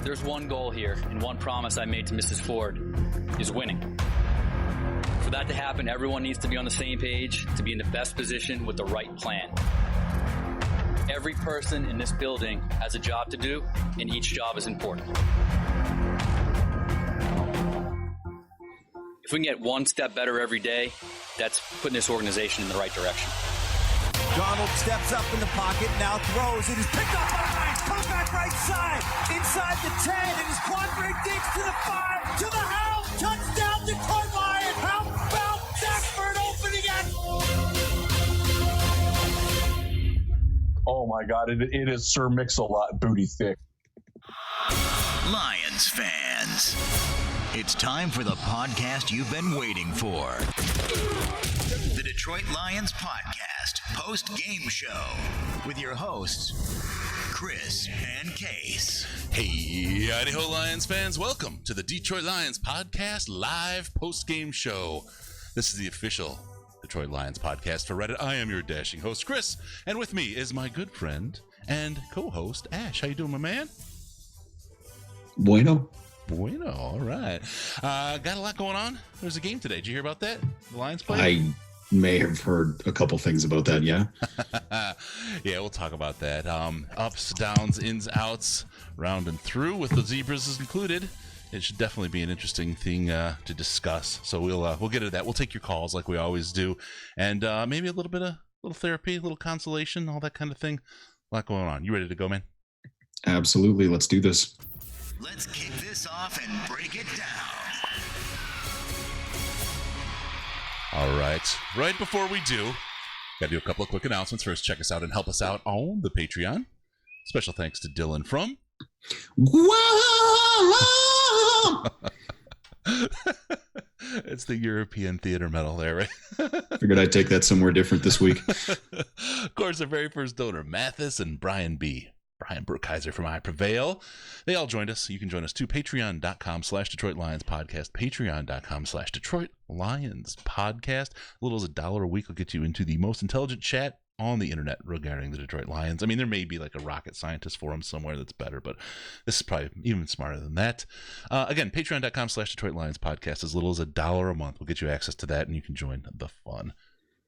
There's one goal here, and one promise I made to Mrs. Ford is winning. For that to happen, everyone needs to be on the same page to be in the best position with the right plan. Every person in this building has a job to do, and each job is important. If we can get one step better every day, that's putting this organization in the right direction. Donald steps up in the pocket, now throws. It is picked up by Hines. Comes back right side. Inside the 10. It is Quandre Diggs to the 5. To the house. Touchdown, Detroit Lions. How about Stafford opening it? Oh, my God. It is Sir Mix-a-Lot booty thick. Lions fans, it's time for the podcast you've been waiting for. The Detroit Lions Podcast post-game show with your hosts, Chris and Case. Hey, howdy-ho, Lions fans. Welcome to the Detroit Lions Podcast live post-game show. This is the official Detroit Lions Podcast for Reddit. I am your dashing host, Chris, and with me is my good friend and co-host, Ash. How you doing, my man? Bueno, all right. Got a lot going on. There's a game today. Did you hear about that? The Lions play? I may have heard a couple things about that, yeah. Yeah, we'll talk about that. Ups, downs, ins, outs, round and through with the Zebras included. It should definitely be an interesting thing to discuss. So we'll get to that. We'll take your calls like we always do. And maybe a little therapy, a little consolation, all that kind of thing. A lot going on. You ready to go, man? Absolutely. Let's do this. Let's kick this off and break it down. All right. Right before we do, got to do a couple of quick announcements. First, check us out and help us out on the Patreon. Special thanks to Dylan from... It's the European theater metal there, right? Figured I'd take that somewhere different this week. Of course, our very first donor, Mathis and Brian B. Brian Brookhiser from I Prevail. They all joined us. You can join us too. Patreon.com/Detroit Lions Podcast. Patreon.com/Detroit Lions Podcast. A little as $1 a week will get you into the most intelligent chat on the internet regarding the Detroit Lions. I mean, there may be like a rocket scientist forum somewhere that's better, but this is probably even smarter than that. Again, Patreon.com/Detroit Lions Podcast. As little as $1 a month will get you access to that, and you can join the fun.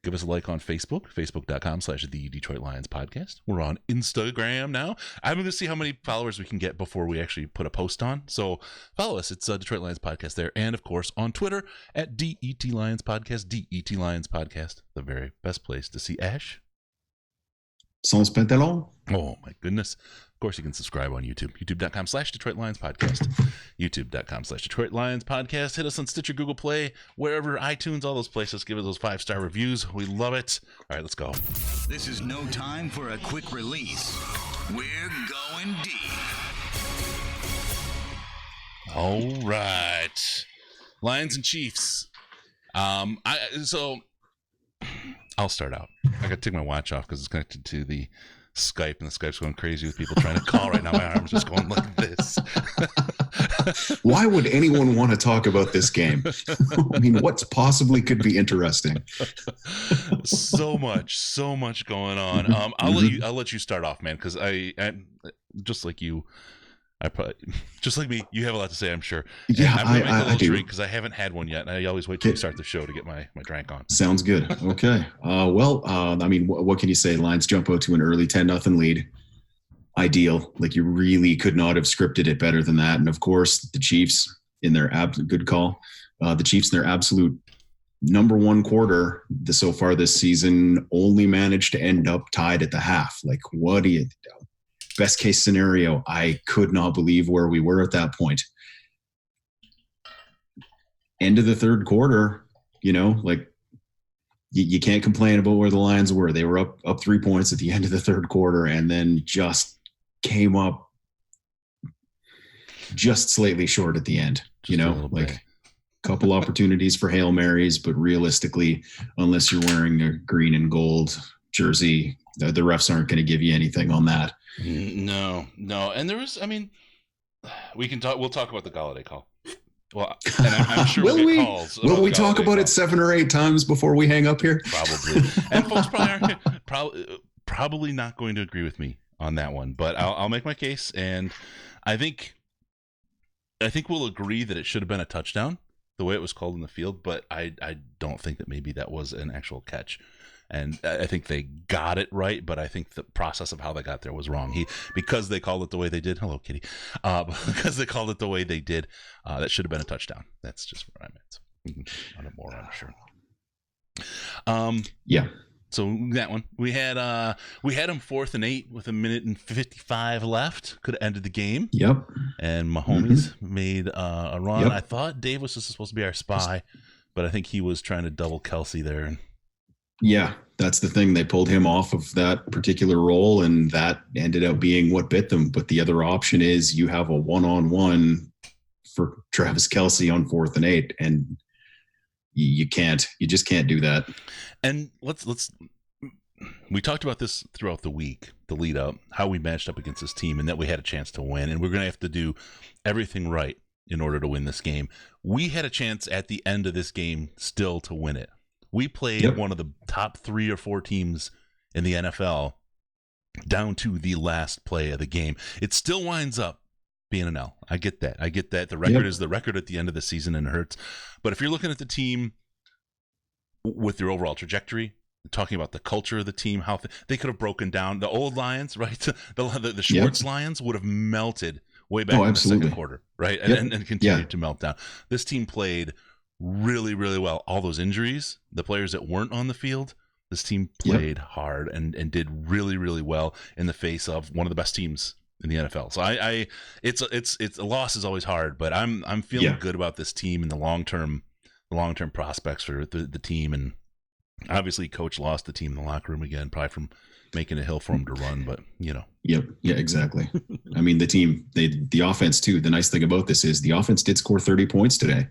Give us a like on Facebook, facebook.com/the Detroit Lions Podcast. We're on Instagram now. I'm going to see how many followers we can get before we actually put a post on. So follow us. It's Detroit Lions Podcast there. And, of course, on Twitter at DET Lions Podcast, DET Lions Podcast, the very best place to see Ash. Sans pantalon. Oh, my goodness. Of course, you can subscribe on YouTube. YouTube.com/Detroit Lions Podcast. YouTube.com/Detroit Lions Podcast. Hit us on Stitcher, Google Play, wherever, iTunes, all those places. Give us those 5-star reviews. We love it. All right, let's go. This is no time for a quick release. We're going deep. All right. Lions and Chiefs. So I'll start out. I got to take my watch off because it's connected to the Skype, and the Skype's going crazy with people trying to call right now. My arm's just going like this. Why would anyone want to talk about this game? I mean, what possibly could be interesting? So much going on. I'll let you start off, man, because I just like you. I probably, just like me, you have a lot to say, I'm sure. And Yeah, I'm gonna make a little I do. drink because I haven't had one yet, and I always wait till we start the show to get my drink on. Sounds good. Okay. I mean, what can you say? Lions jump out to an early 10-0 lead. Ideal. Like, you really could not have scripted it better than that. And of course, the Chiefs in their good call. The Chiefs in their absolute number one quarter so far this season only managed to end up tied at the half. Like, what do you? Best case scenario, I could not believe where we were at that point. End of the third quarter, like, you can't complain about where the Lions were. They were up 3 points at the end of the third quarter, and then just came up just slightly short at the end. Like a couple opportunities for Hail Marys, but realistically, unless you're wearing a green and gold jersey, the refs aren't going to give you anything on that. No. And there was, I mean, we'll talk about the Galladay call. Well, and I'm sure we'll get calls. Will we talk about it 7 or 8 times before we hang up here? Probably. And folks probably not going to agree with me on that one, but I'll make my case. And I think I think we'll agree that it should have been a touchdown, the way it was called in the field, but I don't think that maybe that was an actual catch. And I think they got it right, but I think the process of how they got there was wrong. Because they called it the way they did. Hello, Kitty. Because they called it the way they did, that should have been a touchdown. That's just what I meant. On it more, I'm sure. Yeah. So that one, we had him 4th and 8 with 1:55 left. Could have ended the game. Yep. And Mahomes made a run. Yep. I thought Dave was just supposed to be our spy, but I think he was trying to double Kelsey there. Yeah, that's the thing. They pulled him off of that particular role, and that ended up being what bit them. But the other option is you have a one-on-one for Travis Kelsey on 4th and 8, and you just can't do that. And we talked about this throughout the week, the lead up, how we matched up against this team and that we had a chance to win. And we're going to have to do everything right in order to win this game. We had a chance at the end of this game still to win it. We played one of the top 3 or 4 teams in the NFL down to the last play of the game. It still winds up being an L. I get that. The record is the record at the end of the season and it hurts. But if you're looking at the team with their overall trajectory, talking about the culture of the team, how they could have broken down. The old Lions, right? The Schwartz Lions would have melted way back in the second quarter, right? And continued to melt down. This team played really, really well. All those injuries, the players that weren't on the field, this team played hard and did really, really well in the face of one of the best teams in the NFL. So it's a loss is always hard, but I'm feeling good about this team and the long-term prospects for the team. And obviously coach lost the team in the locker room again, probably from making a hill for him to run, but Yep. Yeah, exactly. I mean, the team, the offense too. The nice thing about this is the offense did score 30 points today.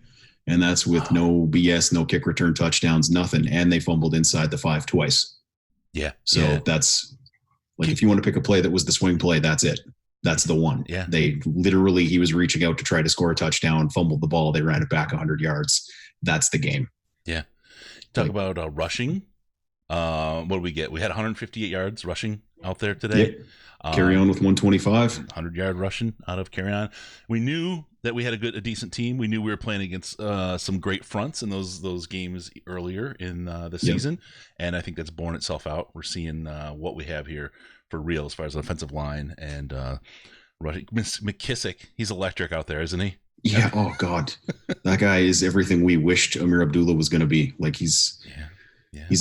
And that's with no BS, no kick return touchdowns, nothing. And they fumbled inside the 5 twice. Yeah. So that's like, if you want to pick a play that was the swing play, that's it. That's the one. Yeah. He was reaching out to try to score a touchdown, fumbled the ball. They ran it back 100 yards. That's the game. Yeah. Talk about rushing. What did we get? We had 158 yards rushing out there today. Yeah. Carry on with 125. 100-yard rushing out of Carry On. We knew that we had a decent team. We knew we were playing against some great fronts in those games earlier in the season, and I think that's borne itself out. We're seeing what we have here for real as far as the offensive line and rushing. McKissick, he's electric out there, isn't he? Yeah. Oh God, that guy is everything we wished Amir Abdullah was going to be. Like he's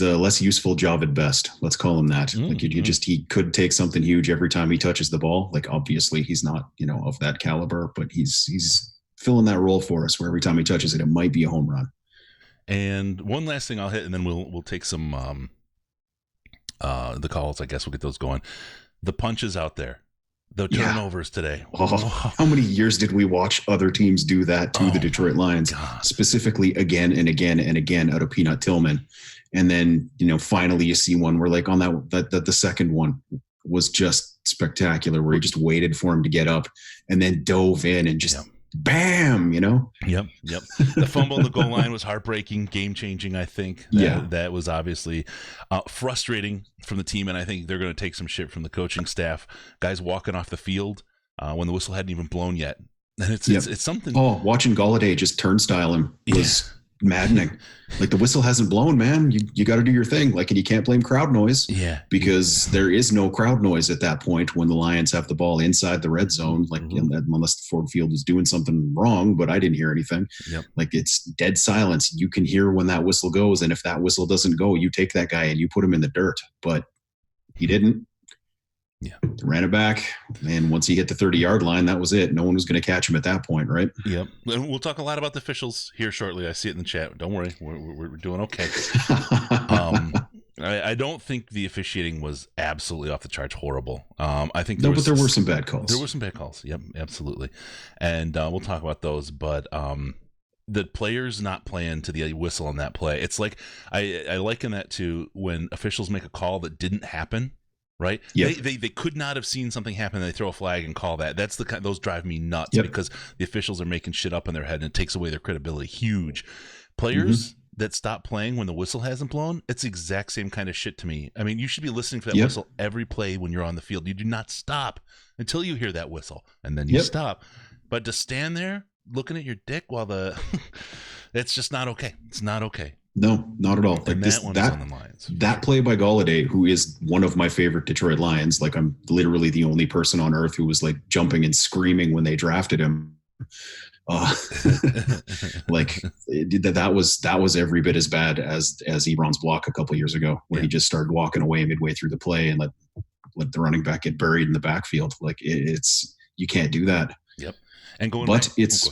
a less useful job at best. Let's call him that. Like he could take something huge every time he touches the ball. Like obviously he's not, of that caliber, but he's filling that role for us where every time he touches it, it might be a home run. And one last thing I'll hit, and then we'll take some the calls. I guess we'll get those going. The punches out there. The turnovers today. How many years did we watch other teams do that to the Detroit Lions, specifically again and again and again out of Peanut Tillman? And then, finally you see one where like on that the second one was just spectacular, where he just waited for him to get up and then dove in and just bam, Yep. The fumble on the goal line was heartbreaking, game-changing, I think. That was obviously frustrating from the team, and I think they're going to take some shit from the coaching staff. Guys walking off the field when the whistle hadn't even blown yet. And it's something. Oh, watching Galladay just turnstile him was maddening. Like the whistle hasn't blown, man. You got to do your thing. Like, and you can't blame crowd noise. Yeah. Because there is no crowd noise at that point when the Lions have the ball inside the red zone. Like unless the Ford Field is doing something wrong, but I didn't hear anything. Yep. Like it's dead silence. You can hear when that whistle goes, and if that whistle doesn't go, you take that guy and you put him in the dirt. But he didn't. Yeah, ran it back, and once he hit the 30-yard line, that was it. No one was going to catch him at that point, right? Yep. And we'll talk a lot about the officials here shortly. I see it in the chat. Don't worry, we're doing okay. I don't think the officiating was absolutely off the charts horrible. I think but there were some bad calls. There were some bad calls. Yep, absolutely. And we'll talk about those. But the players not playing to the whistle on that play, it's like I liken that to when officials make a call that didn't happen. Right? Yep. They could not have seen something happen. And they throw a flag and call that. That's those drive me nuts because the officials are making shit up in their head and it takes away their credibility. Huge. Players that stop playing when the whistle hasn't blown, it's the exact same kind of shit to me. I mean, you should be listening for that whistle every play when you're on the field. You do not stop until you hear that whistle and then you stop. But to stand there looking at your dick while the it's just not okay. It's not okay. No, not at all. Like And this, that one is on the Lions. that play by Golladay, who is one of my favorite Detroit Lions. Like I'm literally the only person on earth who was like jumping and screaming when they drafted him. Like that was every bit as bad as Ebron's block a couple years ago, where he just started walking away midway through the play and let the running back get buried in the backfield. Like it's you can't do that. Yep. And going, but back, it's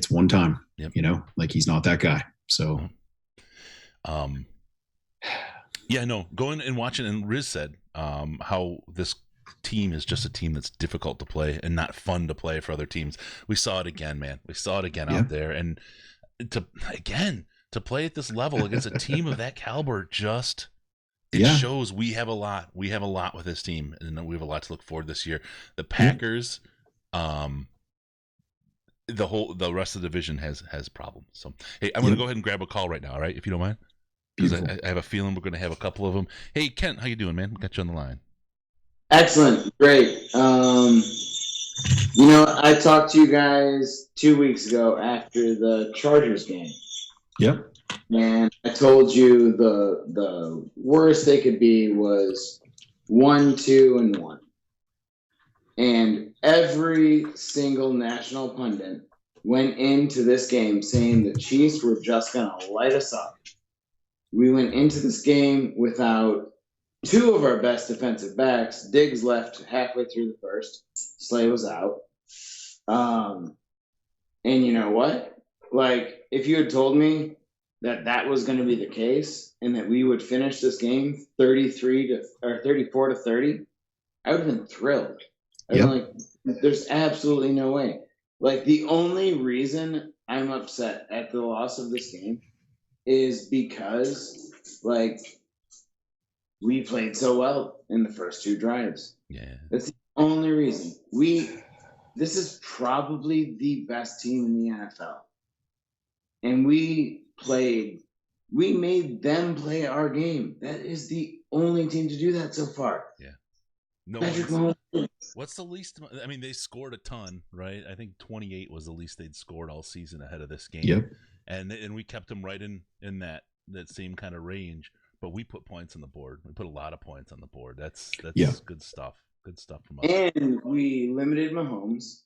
one time. Yep. You know, like he's not that guy. So. Yeah, no, going and watching, and Riz said how this team is just a team that's difficult to play and not fun to play for other teams. We saw it again, man. We saw it again out there, and to play at this level against a team of that caliber shows we have a lot. We have a lot with this team, and we have a lot to look forward to this year. The Packers, the rest of the division has problems. So hey, I'm going to go ahead and grab a call right now, all right, if you don't mind. Because I have a feeling we're going to have a couple of them. Hey, Kent, how you doing, man? Got you on the line. Excellent. Great. I talked to you guys 2 weeks ago after the Chargers game. Yep. And I told you the worst they could be was 1-2-1. And every single national pundit went into this game saying the Chiefs were just going to light us up. We went into this game without two of our best defensive backs. Diggs left halfway through the first. Slay was out. And you know what? Like, if you had told me that was going to be the case and that we would finish this game 34-30, I would have been thrilled. I'd been like, there's absolutely no way. Like, the only reason I'm upset at the loss of this game is because, like, we played so well in the first two drives. Yeah. That's the only reason. This is probably the best team in the NFL. And we made them play our game. That is the only team to do that so far. Yeah. No. What's the least? I mean, they scored a ton, right? I think 28 was the least they'd scored all season ahead of this game. Yep. And we kept them right in that same kind of range, but we put points on the board. We put a lot of points on the board. That's good stuff. Good stuff from us. And we limited Mahomes.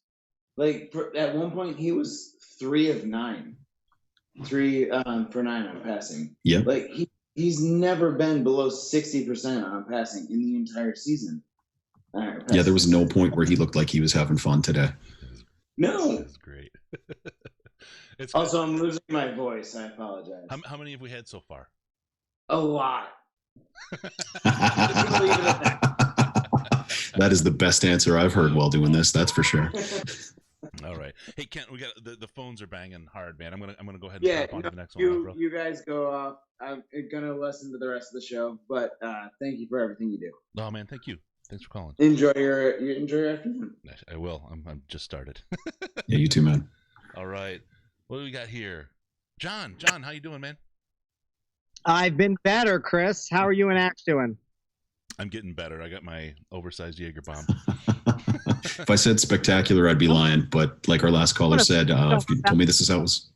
Like, at one point, he was 3 of 9. 3 for 9 on passing. Yeah. Like, he's never been below 60% on passing in the entire season. Yeah, there was no point where he looked like he was having fun today. No. That's great. Also, I'm losing my voice. I apologize. How many have we had so far? A lot. That is the best answer I've heard while doing this. That's for sure. All right. Hey, Kent, we got the phones are banging hard, man. I'm gonna go ahead and hop on to the next one, bro. You guys go off. I'm gonna listen to the rest of the show, but thank you for everything you do. Oh man, thank you. Thanks for calling. Enjoy your afternoon. I will. I'm just started. Yeah, you too, man. All right. What do we got here? John, how you doing, man? I've been better, Chris. How are you and Axe doing? I'm getting better. I got my oversized Jaeger bomb. If I said spectacular, I'd be lying. But like our last caller said, if you told me this is how it was,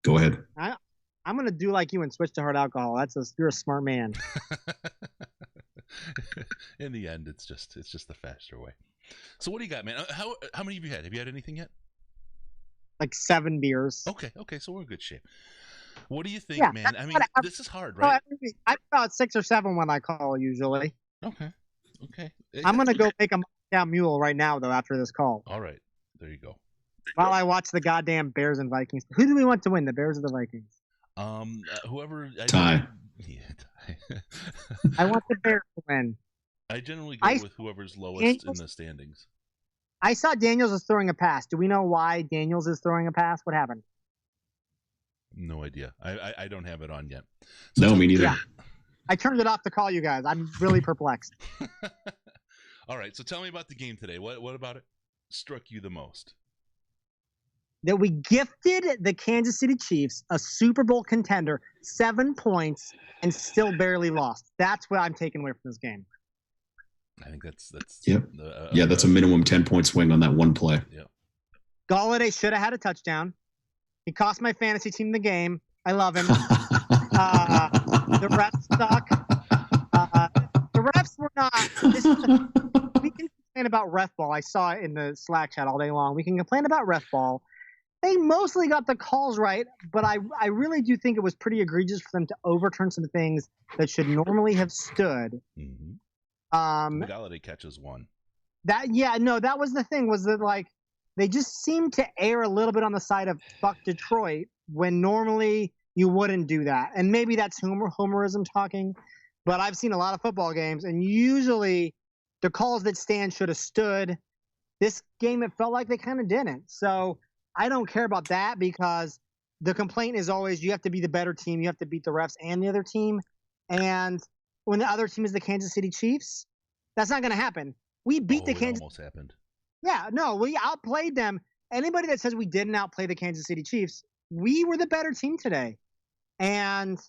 go ahead. I'm going to do like you and switch to hard alcohol. You're a smart man. In the end, it's just the faster way. So what do you got, man? How many have you had? Have you had anything yet? Like 7 beers. Okay, so we're in good shape. What do you think, Yeah, man? I mean, this is hard, right? I'm about 6 or 7 when I call usually. Okay. I'm going to go make a Moscow Mule right now, though, after this call. All right. There you go. While I watch the goddamn Bears and Vikings. Who do we want to win, the Bears or the Vikings? Whoever. Tie. Yeah, tie. I want the Bears to win. I generally go with whoever's lowest in the standings. I saw Daniels is throwing a pass. Do we know why Daniels is throwing a pass? What happened? No idea. I don't have it on yet. So no, me neither. Yeah. I turned it off to call you guys. I'm really perplexed. All right. So tell me about the game today. What about it struck you the most? That we gifted the Kansas City Chiefs, a Super Bowl contender, 7 points and still barely lost. That's what I'm taking away from this game. I think that's yep. That's a minimum 10-point swing on that one play. Yep. Galladay should have had a touchdown. He cost my fantasy team the game. I love him. The refs suck. The refs were not. We can complain about ref ball. I saw it in the Slack chat all day long. We can complain about ref ball. They mostly got the calls right, but I really do think it was pretty egregious for them to overturn some things that should normally have stood. Mm-hmm. The Galladay catches one. That was the thing, was that like they just seemed to err a little bit on the side of fuck Detroit when normally you wouldn't do that. And maybe that's homerism talking, but I've seen a lot of football games, and usually the calls that stand should have stood. This game, it felt like they kind of didn't. So I don't care about that, because the complaint is always you have to be the better team. You have to beat the refs and the other team. And when the other team is the Kansas City Chiefs, that's not going to happen. We beat the Kansas. Almost happened. Yeah, no, we outplayed them. Anybody that says we didn't outplay the Kansas City Chiefs, we were the better team today. And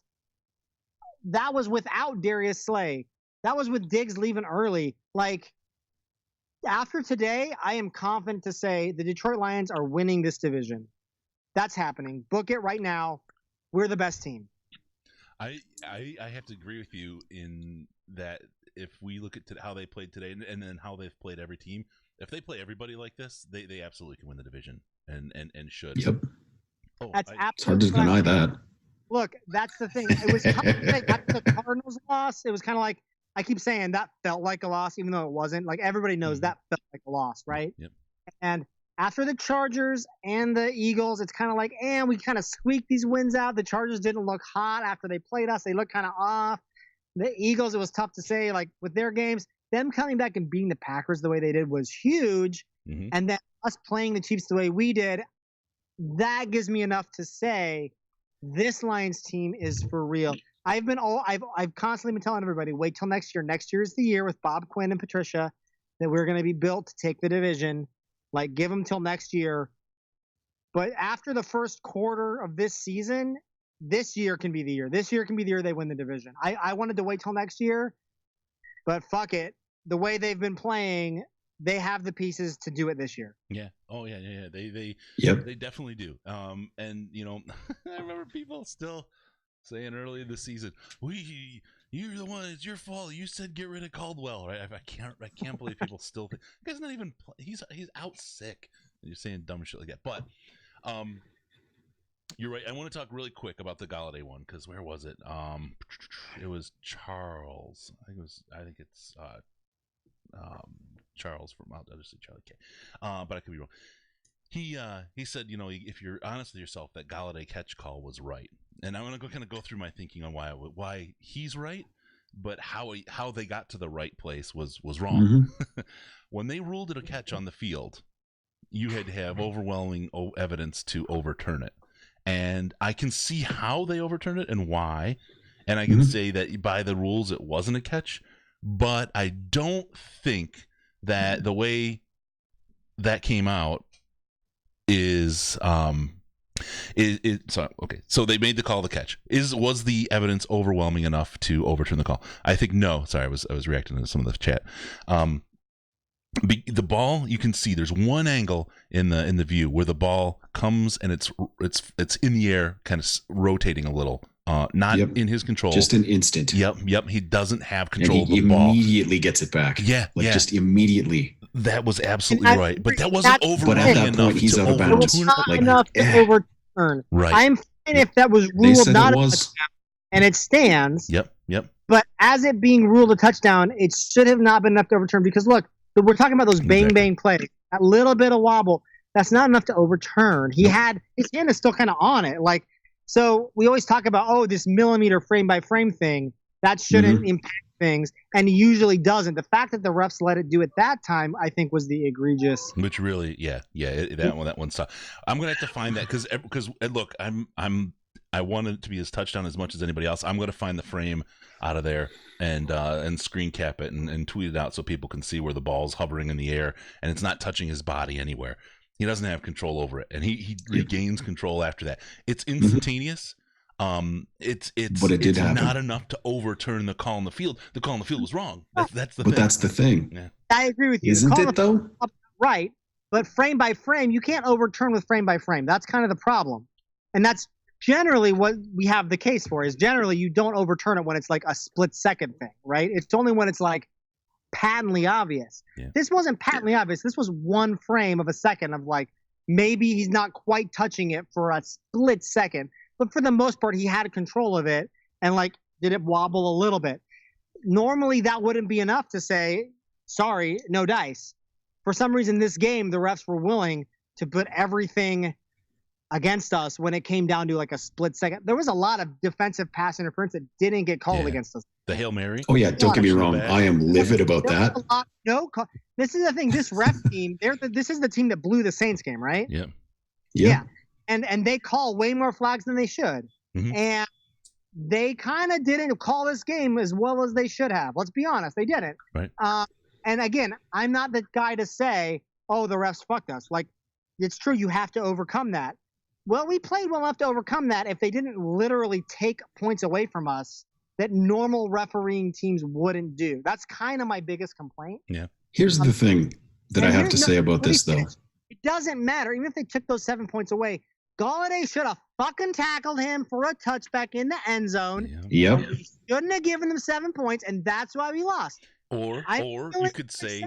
that was without Darius Slay. That was with Diggs leaving early. Like, after today, I am confident to say the Detroit Lions are winning this division. That's happening. Book it right now. We're the best team. I have to agree with you in that if we look at how they played today and then how they've played every team, if they play everybody like this, they absolutely can win the division and should. Yep. It's hard to deny that. Look, that's the thing. It was kind of like after the Cardinals loss, it was kind of like, I keep saying that felt like a loss, even though it wasn't. Like, everybody knows that felt like a loss, right? Yep. And after the Chargers and the Eagles, it's kind of like, we kind of squeaked these wins out. The Chargers didn't look hot after they played us. They looked kind of off. The Eagles, it was tough to say, like, with their games, them coming back and beating the Packers the way they did was huge. Mm-hmm. And then us playing the Chiefs the way we did, that gives me enough to say this Lions team is for real. I've constantly been telling everybody, wait till next year. Next year is the year with Bob Quinn and Patricia that we're going to be built to take the division. Like, give them till next year. But after the first quarter of this season, this year can be the year. This year can be the year they win the division. I wanted to wait till next year, but fuck it. The way they've been playing, they have the pieces to do it this year. Yeah. Oh yeah. They definitely do. And I remember people still saying early in the season, you're the one, it's your fault. You said get rid of Caldwell, right? I can't believe people still think the guy's not even he's out sick. You're saying dumb shit like that. But you're right. I want to talk really quick about the Galladay one, because where was it? It was Charles. I think it's Charles from I'll just say Charlie K. But I could be wrong. He said, if you're honest with yourself, that Galladay catch call was right. And I'm going to go through my thinking on why he's right, but how they got to the right place was wrong. Mm-hmm. When they ruled it a catch on the field, you had to have overwhelming evidence to overturn it. And I can see how they overturned it and why. And I can say that by the rules it wasn't a catch, but I don't think that the way that came out is okay. So they made the call the catch. Was the evidence overwhelming enough to overturn the call? I think no. Sorry, I was reacting to some of the chat. The ball, you can see there's one angle in the view where the ball comes and it's in the air, kind of rotating a little. Not in his control. Just an instant. Yep. He doesn't have control of the ball. He immediately gets it back. Just immediately. That was absolutely right. But that wasn't overwhelming enough he's to out of bounds. It was not enough to overturn. Right. I'm fine if that was ruled not a touchdown and it stands. Yep. But as it being ruled a touchdown, it should have not been enough to overturn, because look, we're talking about those bang plays. That little bit of wobble, that's not enough to overturn. His hand is still kind of on it. Like, so we always talk about, this millimeter frame by frame thing. That shouldn't impact things, and it usually doesn't. The fact that the refs let it do it that time, I think, was the egregious. Which really, that one stopped. I'm gonna have to find that because look, I wanted it to be his touchdown as much as anybody else. I'm gonna find the frame out of there and screen cap it and tweet it out so people can see where the ball's hovering in the air and it's not touching his body anywhere. He doesn't have control over it, and he regains control after that. It's instantaneous. It's not enough to overturn the call in the field. The call in the field was wrong. That's the thing. That's the thing. Yeah. I agree with you. Isn't it though? Right, But frame by frame, you can't overturn with frame by frame. That's kind of the problem. And that's generally what we have the case for, is generally you don't overturn it when it's like a split second thing, right? It's only when it's like patently obvious. Yeah. This wasn't patently obvious. This was one frame of a second of like, maybe he's not quite touching it for a split second, but for the most part, he had control of it. And like, did it wobble a little bit? Normally that wouldn't be enough to say, sorry, no dice. For some reason, this game, the refs were willing to put everything against us when it came down to like a split second. There was a lot of defensive pass interference that didn't get called against us. The Hail Mary. Oh yeah, don't get me wrong. I am livid about that. This is the thing. This ref team, this is the team that blew the Saints game, right? Yeah. Yeah. And they call way more flags than they should. Mm-hmm. And they kind of didn't call this game as well as they should have. Let's be honest. They didn't. Right. And again, I'm not the guy to say, oh, the refs fucked us. Like, it's true. You have to overcome that. Well, we played well enough to overcome that if they didn't literally take points away from us that normal refereeing teams wouldn't do. That's kind of my biggest complaint. Yeah. Here's the thing that I have to say about this, though. It doesn't matter. Even if they took those 7 points away, Galladay should have fucking tackled him for a touchback in the end zone. Yep. He shouldn't have given them 7 points, and that's why we lost. Or you could say...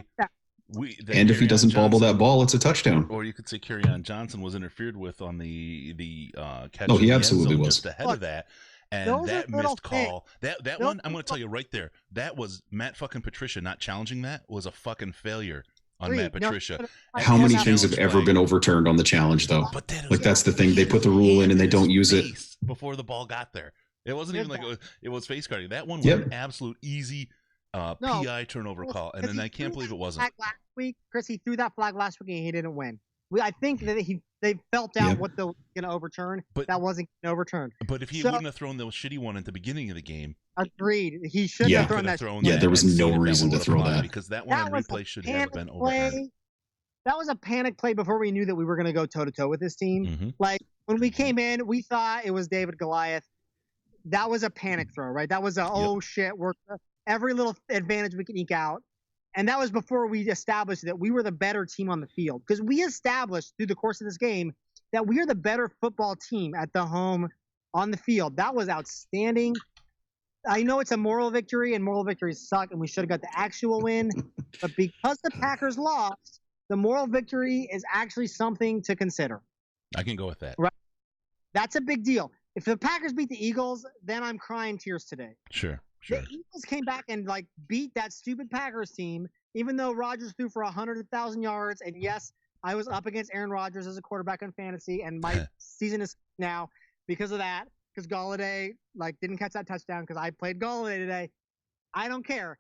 And if he doesn't bobble that ball, it's a touchdown. Or you could say Kerryon Johnson was interfered with on the catch. Oh, he absolutely was. Just ahead of that. And that missed call, that one, I'm going to tell you right there, that was Matt fucking Patricia not challenging that was a fucking failure on Matt Patricia. How many things have ever been overturned on the challenge, though? But that's the thing. They put the rule in and they don't use it before the ball got there. It wasn't even like it was face guarding. That one was an absolute easy PI turnover call, and then I can't believe it wasn't. Last week, Chris, he threw that flag last week and he didn't win. I think that they felt out what they were going to overturn. But that wasn't going to overturn. But if he wouldn't have thrown the shitty one at the beginning of the game, agreed. He should have thrown that. There was no reason to throw that because that one on replay should have been overturned. That was a panic play before we knew that we were going to go toe to toe with this team. Mm-hmm. Like when we came in, we thought it was David Goliath. That was a panic throw, right? That was shit. We're every little advantage we can eke out. And that was before we established that we were the better team on the field. Because we established through the course of this game that we are the better football team at the home on the field. That was outstanding. I know it's a moral victory, and moral victories suck, and we should have got the actual win. But because the Packers lost, the moral victory is actually something to consider. I can go with that. Right? That's a big deal. If the Packers beat the Eagles, then I'm crying tears today. Sure. The Eagles came back and beat that stupid Packers team, even though Rodgers threw for 100,000 yards. And yes, I was up against Aaron Rodgers as a quarterback in fantasy, and my season is now because of that. Because Galladay didn't catch that touchdown because I played Galladay today. I don't care.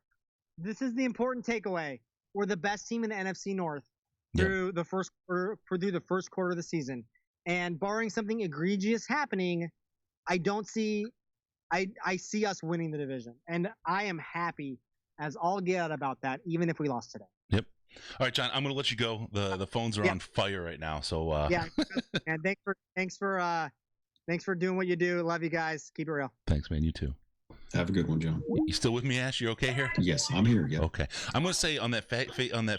This is the important takeaway. We're the best team in the NFC North through the first quarter of the season, and barring something egregious happening, I don't see. I see us winning the division, and I am happy as all get out about that, even if we lost today. Yep. All right, John, I'm going to let you go. The phones are on fire right now, so and thanks for doing what you do. Love you guys. Keep it real. Thanks, man. You too. Have a good one, John. You still with me, Ash? You okay here? Yes, I'm here. Yeah. Okay. I'm going to say on that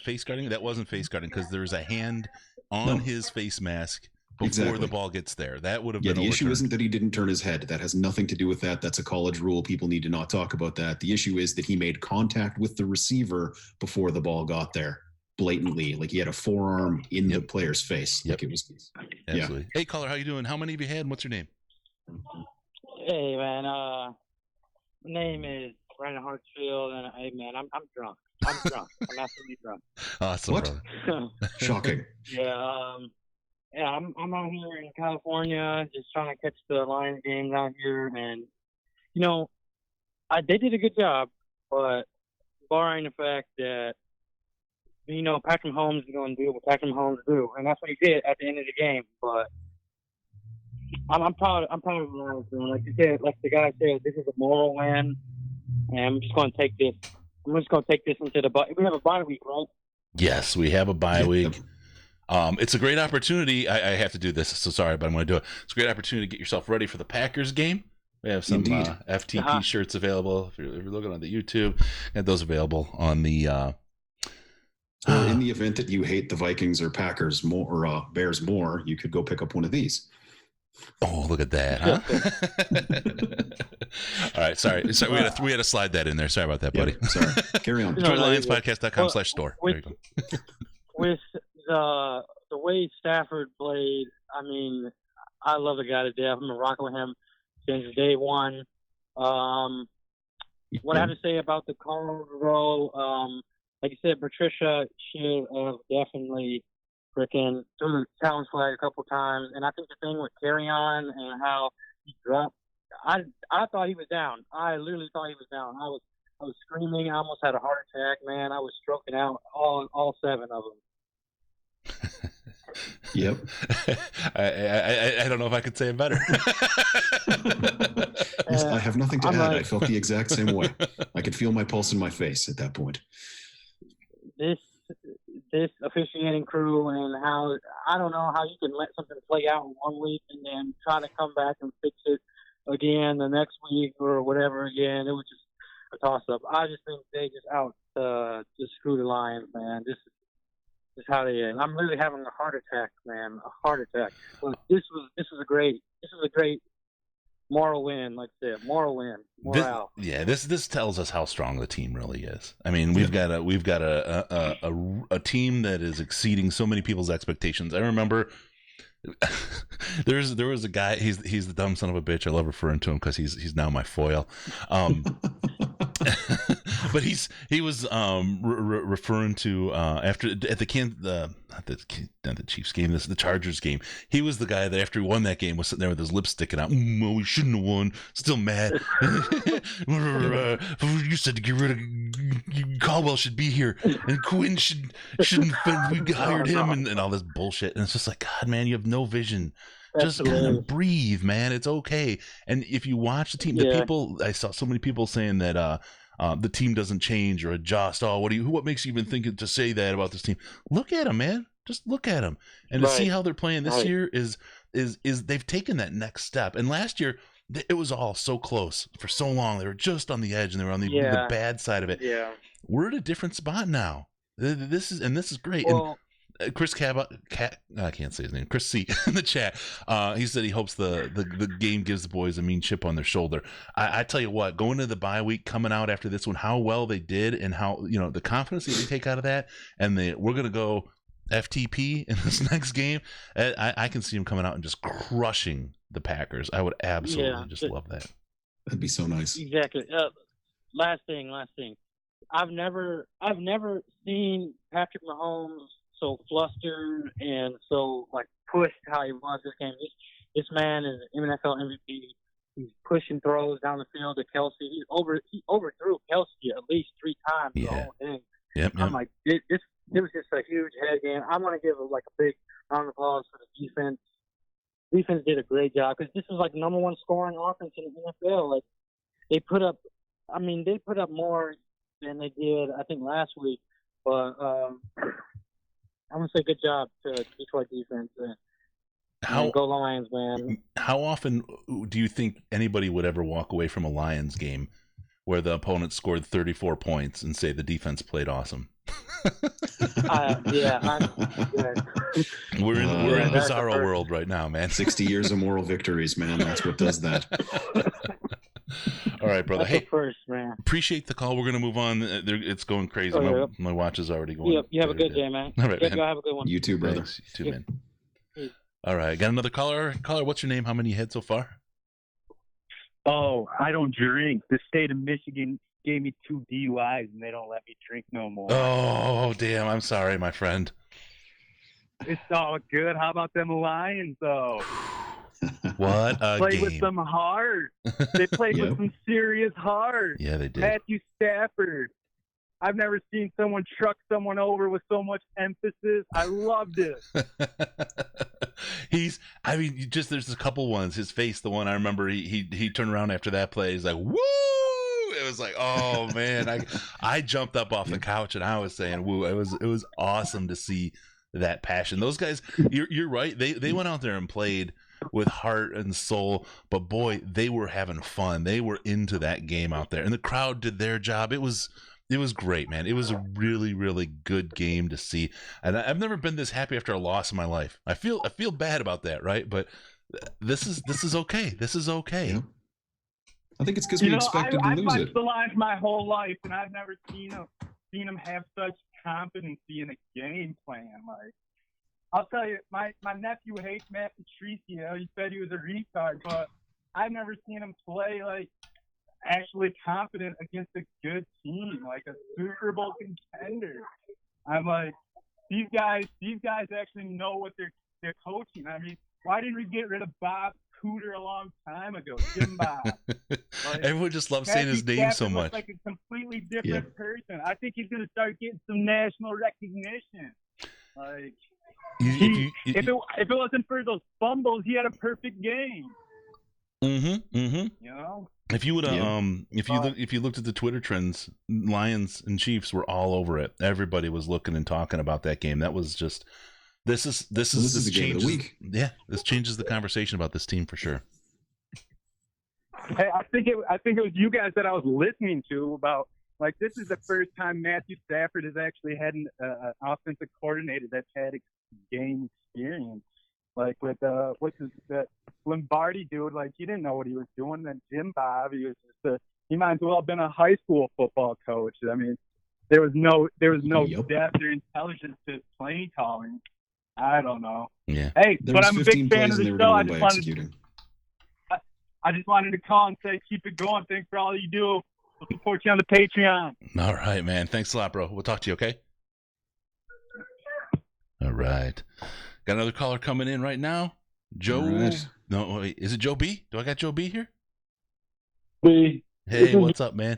face guarding, that wasn't face guarding because there's a hand on his face mask before the ball gets there. That would have been the issue isn't that he didn't turn his head. That has nothing to do with that. That's a college rule. People need to not talk about that. The issue is that he made contact with the receiver before the ball got there. Blatantly, he had a forearm in the player's face. Yep. It was absolutely. Hey, caller, how you doing? How many have you had? What's your name? Hey, man. My name is Brandon Hartsfield, and hey, man, I'm drunk. I'm drunk. I'm absolutely drunk. Awesome. What? Shocking. Yeah. I'm out here in California, just trying to catch the Lions games out here, and they did a good job, but barring the fact that Patrick Mahomes is going to do what Patrick Mahomes do, and that's what he did at the end of the game. But I'm proud of the Lions. Like you said, like the guy said, this is a moral win, and I'm just going to take this. I'm just going to take this into the bye. We have a bye week, right? Yes, we have a bye week. It's a great opportunity. I have to do this, so sorry, but I'm going to do it. It's a great opportunity to get yourself ready for the Packers game. We have some FTP shirts available. If you're looking on the YouTube, and those available on the Or in the event that you hate the Vikings or Packers more, or Bears more, you could go pick up one of these. Oh, look at that, huh? All right, sorry. We had to slide that in there. Sorry about that, buddy. Yep, sorry. Carry on. DetroitLionsPodcast.com/store. There you go. With the way Stafford played, I mean, I love the guy to death. I've been rocking with him since day one. What I have to say about the Cardinals role, like you said, Patricia should have definitely freaking threw the challenge flag a couple times. And I think the thing with Carry-On and how he dropped, I thought he was down. I literally thought he was down. I was screaming. I almost had a heart attack, man. I was stroking out all 7 of them. Yep. I don't know if I could say it better. I have nothing to add. I felt the exact same way. I could feel my pulse in my face at that point. This officiating crew and how I don't know how you can let something play out in 1 week and then try to come back and fix it again the next week or whatever again. It was just a toss up. I just think they just just screw the Lions, man. This is how they end. I'm really having a heart attack, man. A heart attack. But this was a great moral win, like I said, moral win, morale. This tells us how strong the team really is. I mean, we've got a team that is exceeding so many people's expectations. I remember there was a guy. He's the dumb son of a bitch. I love referring to him because he's now my foil. But he was referring to after at the Chiefs game, the Chargers game. He was the guy that after he won that game was sitting there with his lips sticking out. Well, we shouldn't have won. Still mad. You said to get rid of Caldwell should be here and Quinn shouldn't. We hired him and all this bullshit. And it's just like, God, man, you have no vision. Just kind of breathe, man. It's okay. And if you watch the team, I saw so many people saying that the team doesn't change or adjust. Oh, what makes you even think to say that about this team? Look at them, man. Just look at them, and to see how they're playing this year is they've taken that next step. And last year it was all so close for so long. They were just on the edge, and they were on the bad side of it. Yeah, we're at a different spot now. This is great. Well, and Chris I can't say his name. Chris C in the chat. He said he hopes the game gives the boys a mean chip on their shoulder. I tell you what, going into the bye week, coming out after this one, how well they did, and how the confidence that they take out of that, and we're gonna go FTP in this next game. I can see them coming out and just crushing the Packers. I would absolutely just love that. That'd be so nice. Exactly. Last thing. I've never seen Patrick Mahomes so flustered and so pushed how he was this game. This man is an NFL MVP. He's pushing throws down the field to Kelsey. He overthrew Kelsey at least 3 times. The whole thing. Yep. I'm like, it was just a huge head game. I want to give a big round of applause for the defense. Defense did a great job because this was number 1 scoring offense in the NFL. They put up more than they did I think last week. But I'm gonna say good job to Detroit defense. Go Lions, man. How often do you think anybody would ever walk away from a Lions game where the opponent scored 34 points and say the defense played awesome? We're in a bizarro world right now, man. 60 years of moral victories, man. That's what does that. All right, brother. That's first, man. Appreciate the call. We're going to move on. It's going crazy. My watch is already going. Yep. You have a good day, man. All right, man. Have a good one. You too, brother. Thanks. You too, man. All right. Got another caller. Caller, what's your name? How many you had so far? Oh, I don't drink. The state of Michigan gave me 2 DUIs, and they don't let me drink no more. Oh, damn. I'm sorry, my friend. It's all good. How about them Lions, though? What a Play game. with some heart. They played with some serious heart. Yeah, they did. Matthew Stafford. I've never seen someone truck someone over with so much emphasis. I loved it. There's a couple ones. His face, the one I remember, he turned around after that play. He's like, woo! It was like, oh man, I jumped up off the couch and I was saying, woo! It was awesome to see that passion. Those guys, you're right. They went out there and played with heart and soul, but boy, they were having fun. They were into that game out there, and the crowd did their job. It was It was great, man. It was a really, really good game to see, and I've never been this happy after a loss in my life. I feel bad about that, right? But this is okay. This is okay. Yeah. I think it's because we expected to I've lose watched it. the Lions my whole life, and I've never seen them have such competency in a game plan. Like, I'll tell you, my nephew hates Matt Patricia. He said he was a retard, but I've never seen him play like actually confident against a good team, like a Super Bowl contender. I'm like, these guys actually know what they're coaching. I mean, why didn't we get rid of Bob Cooter a long time ago? Jim Bob. Like, Everyone just loves saying his name so much. Like a completely different person. I think he's going to start getting some national recognition. Like, if it wasn't for those fumbles, he had a perfect game. You know. If you would if you looked at the Twitter trends, Lions and Chiefs were all over it. Everybody was looking and talking about that game. That was just this is the game of the week. Yeah, this changes the conversation about this team for sure. Hey, I think it was you guys that I was listening to about, like, this is the first time Matthew Stafford has actually had an offensive coordinator that's had game experience. Like with that Lombardi dude, like, he didn't know what he was doing. Then Jim Bob, he might as well have been a high school football coach. I mean, there was no depth or intelligence to his play calling. I don't know. Yeah. Hey, There but was I'm a 15 big fan plays of and the they were show. going to win by executing. I just wanted to call and say, keep it going. Thanks for all you do. We'll support you on the Patreon. All right, man. Thanks a lot, bro. We'll talk to you, okay? All right. Got another caller coming in right now. Joe. Right. No, wait. Is it Joe B? Do I got Joe B here? B. Hey, what's up, man?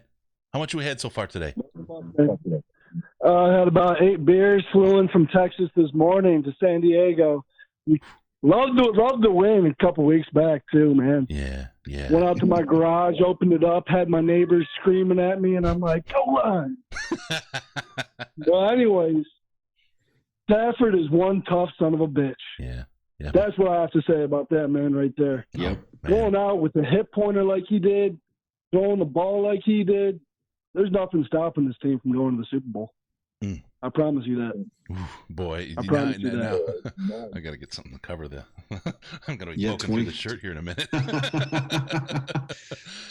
How much we had so far today? I had about 8 beers. Flew in from Texas this morning to San Diego. Loved the win a couple weeks back too, man. Yeah. Went out to my garage, opened it up, had my neighbors screaming at me, and I'm like, "Go on!" Well, anyways, Stafford is one tough son of a bitch. Yeah. That's what I have to say about that man right there. Yep. Going out with the hip pointer like he did, throwing the ball like he did. There's nothing stopping this team from going to the Super Bowl. I promise you that. Oof, boy, I promise you now that. I got to get something to cover the. I'm going to be poking through the shirt here in a minute.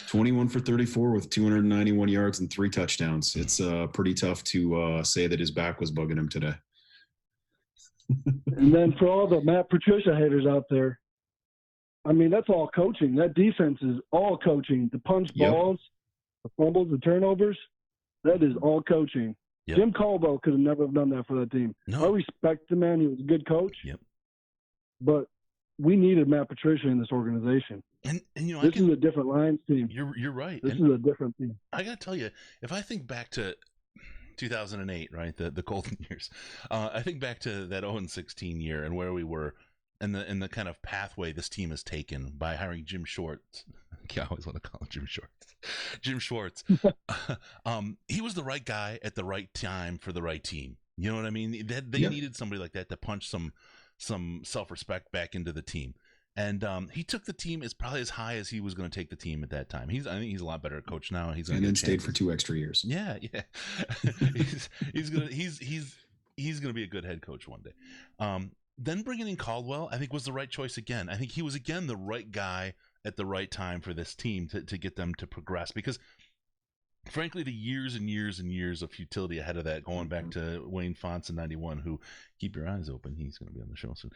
21 for 34 with 291 yards and 3 touchdowns. It's pretty tough to say that his back was bugging him today. And then for all the Matt Patricia haters out there, I mean, that's all coaching. That defense is all coaching. The punch balls, the fumbles, the turnovers, that is all coaching. Yep. Jim Caldwell could have never done that for that team. No. I respect the man. He was a good coach. Yep. But we needed Matt Patricia in this organization. And you know, this is a different Lions team. You're right. This is a different team. I got to tell you, if I think back to 2008, right, the golden years, I think back to that 0-16 year and where we were, and the kind of pathway this team has taken by hiring Jim Schwartz. I always want to call him Jim Schwartz. Jim Schwartz. He was the right guy at the right time for the right team. You know what I mean? They needed somebody like that to punch some self-respect back into the team. And he took the team probably as high as he was going to take the team at that time. I think he's a lot better coach now. And then stayed for 2 extra years. Yeah. he's gonna be a good head coach one day. Then bringing in Caldwell, I think, was the right choice again. I think he was again the right guy at the right time for this team to get them to progress. Because frankly, the years and years and years of futility ahead of that, going back to Wayne Fonts in '91, who, keep your eyes open, he's going to be on the show soon.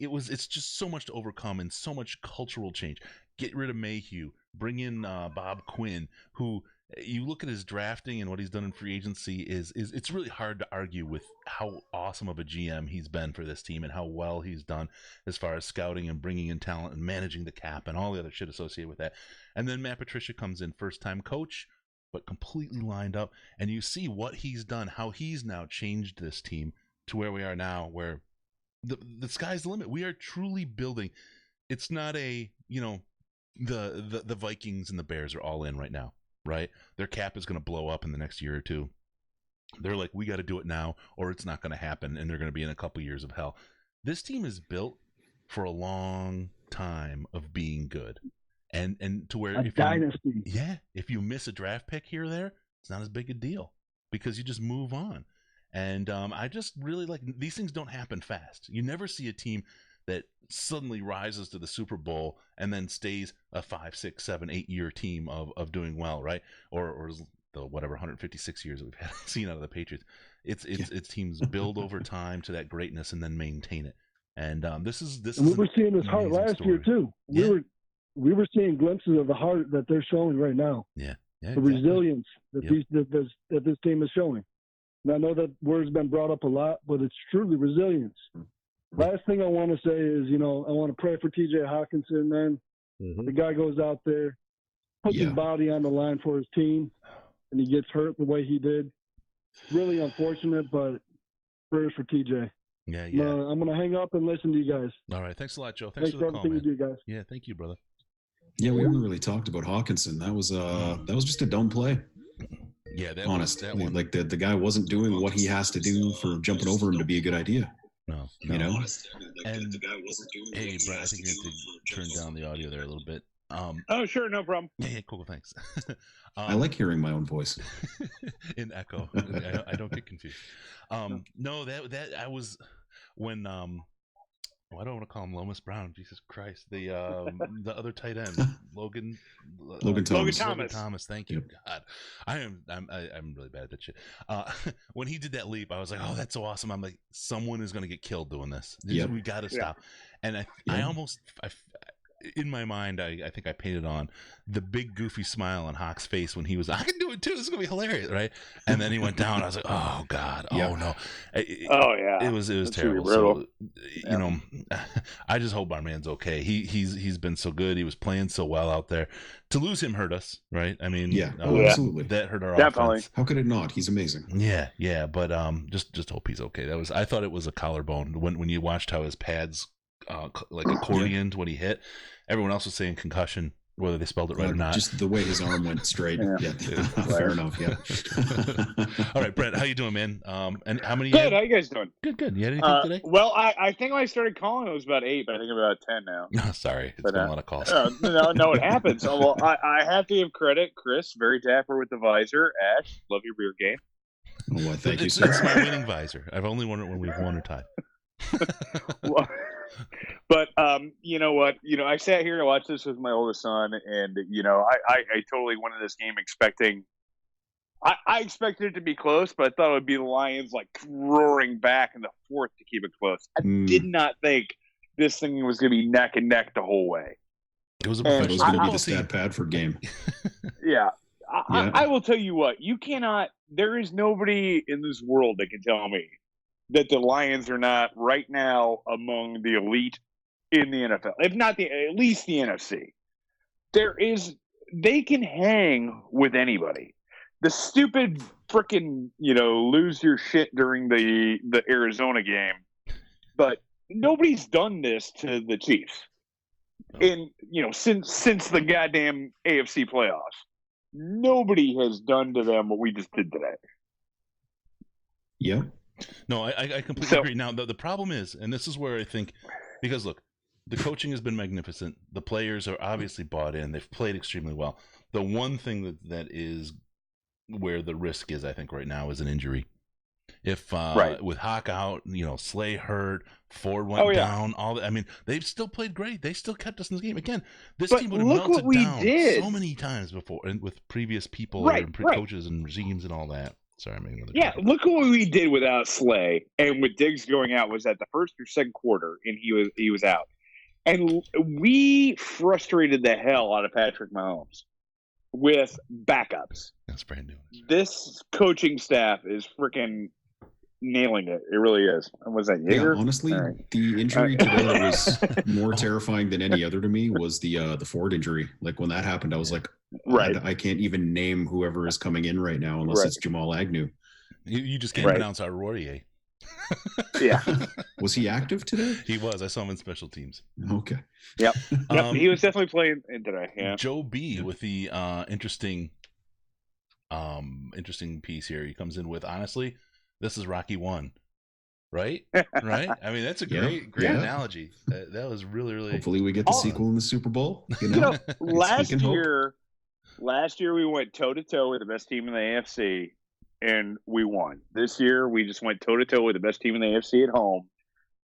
It's just so much to overcome and so much cultural change. Get rid of Mayhew, bring in Bob Quinn, who, you look at his drafting and what he's done in free agency, it's really hard to argue with how awesome of a GM he's been for this team and how well he's done as far as scouting and bringing in talent and managing the cap and all the other shit associated with that. And then Matt Patricia comes in, first-time coach, but completely lined up, and you see what he's done, how he's now changed this team to where we are now, where the sky's the limit. We are truly building. It's not the Vikings and the Bears are all in right now, right? Their cap is going to blow up in the next year or two. They're like, we got to do it now or it's not going to happen, and they're going to be in a couple years of hell. This team is built for a long time of being good. and to where a dynasty. If you miss a draft pick here or there, it's not as big a deal because you just move on. And I just really like these things don't happen fast. You never see a team that suddenly rises to the Super Bowl and then stays a 5, 6, 7, 8 year team of doing well, right? Or the whatever 156 years that we've had seen out of the Patriots. It's teams build over time to that greatness and then maintain it. And this is we were seeing this heart last year too. Yeah. We were seeing glimpses of the heart that they're showing right now. Yeah, the resilience that this team is showing. And I know that word's been brought up a lot, but it's truly resilience. Last thing I want to say is, I want to pray for T.J. Hawkinson, man. Mm-hmm. The guy goes out there, puts his body on the line for his team, and he gets hurt the way he did. Really unfortunate, but prayers for TJ. Yeah. I'm gonna hang up and listen to you guys. All right, thanks a lot, Joe. Thanks for the call, everything man. you do, guys. Yeah, thank you, brother. Yeah, we haven't really talked about Hawkinson. That was just a dumb play. Yeah, honestly, like the guy wasn't doing what he has to do for jumping over him to be a good idea. No. And the guy wasn't doing. Hey, Brett, I think you have to turn down the audio there a little bit. Oh, sure, no problem. Yeah, cool, thanks. I like hearing my own voice in echo. I don't get confused. No, that I was when I don't want to call him Lomas Brown. Jesus Christ, the other tight end, Logan Thomas. Thank you, God. I'm really bad at that shit. When he did that leap, I was like, oh, that's so awesome. I'm like, someone is going to get killed doing this. We got to stop. And I almost in my mind, I think I painted on the big goofy smile on Hawk's face when he was, I can do it too. This is gonna be hilarious, right? And then he went down. I was like, oh God, oh no. It was terrible. So, I just hope our man's okay. He's been so good. He was playing so well out there. To lose him hurt us, right? I mean, absolutely. That hurt our offense. How could it not? He's amazing. Yeah. But just hope he's okay. I thought it was a collarbone when you watched how his pads. Like accordioned when he hit. Everyone else was saying concussion, whether they spelled it right or not. Just the way his arm went straight. Fair enough. Yeah. All right, Brett, how you doing, man? And how many? Good. How you guys doing? Good. You had anything today? Well, I think when I started calling, it was about 8. But I think I'm about 10 now. No, sorry, it's been a lot of calls. No, it happens. Well, I have to give credit, Chris, very dapper with the visor. Ash, love your beer game. Oh, well, thank you, sir. It's my winning visor. I've only won it when we've won or tied. But you know what? I sat here to watch this with my oldest son, and I totally went into this game expecting. I expected it to be close, but I thought it would be the Lions like roaring back in the fourth to keep it close. I did not think this thing was going to be neck and neck the whole way. It was going to be the stat pad for game. Yeah. I will tell you what. You cannot. There is nobody in this world that can tell me that the Lions are not right now among the elite in the NFL, if not at least the NFC. They can hang with anybody. The stupid frickin', lose your shit during the Arizona game, but nobody's done this to the Chiefs since the goddamn AFC playoffs. Nobody has done to them what we just did today. Yep. No, I completely agree. Now, the problem is, and this is where I think, because look, the coaching has been magnificent. The players are obviously bought in. They've played extremely well. The one thing that is where the risk is, I think, right now is an injury. If with Hawk out, Slay hurt, Ford went down, all that. I mean, they've still played great. They still kept us in this game. Again, this team would have melted down so many times before, and with previous people and coaches and regimes and all that. Sorry, I'm making another comment. Look what we did without Slay, and with Diggs going out was at the first or second quarter, and he was out, and we frustrated the hell out of Patrick Mahomes with backups. That's brand new. This coaching staff is freaking nailing it. It really is. Was that Jaeger? Yeah, honestly, the injury today that was more terrifying than any other to me was the Ford injury. Like when that happened, I was like, I can't even name whoever is coming in right now unless it's Jamal Agnew. You just can't pronounce our Rourier. Yeah. Was he active today? He was. I saw him in special teams. Okay. Yep. He was definitely playing in today. Yeah. Joe B with the interesting piece here. He comes in with, honestly, this is Rocky 1. Right? Right? I mean, that's a great analogy. That was really, really. Hopefully we get the sequel in the Super Bowl. Last year we went toe-to-toe with the best team in the AFC, and we won. This year, we just went toe-to-toe with the best team in the AFC at home,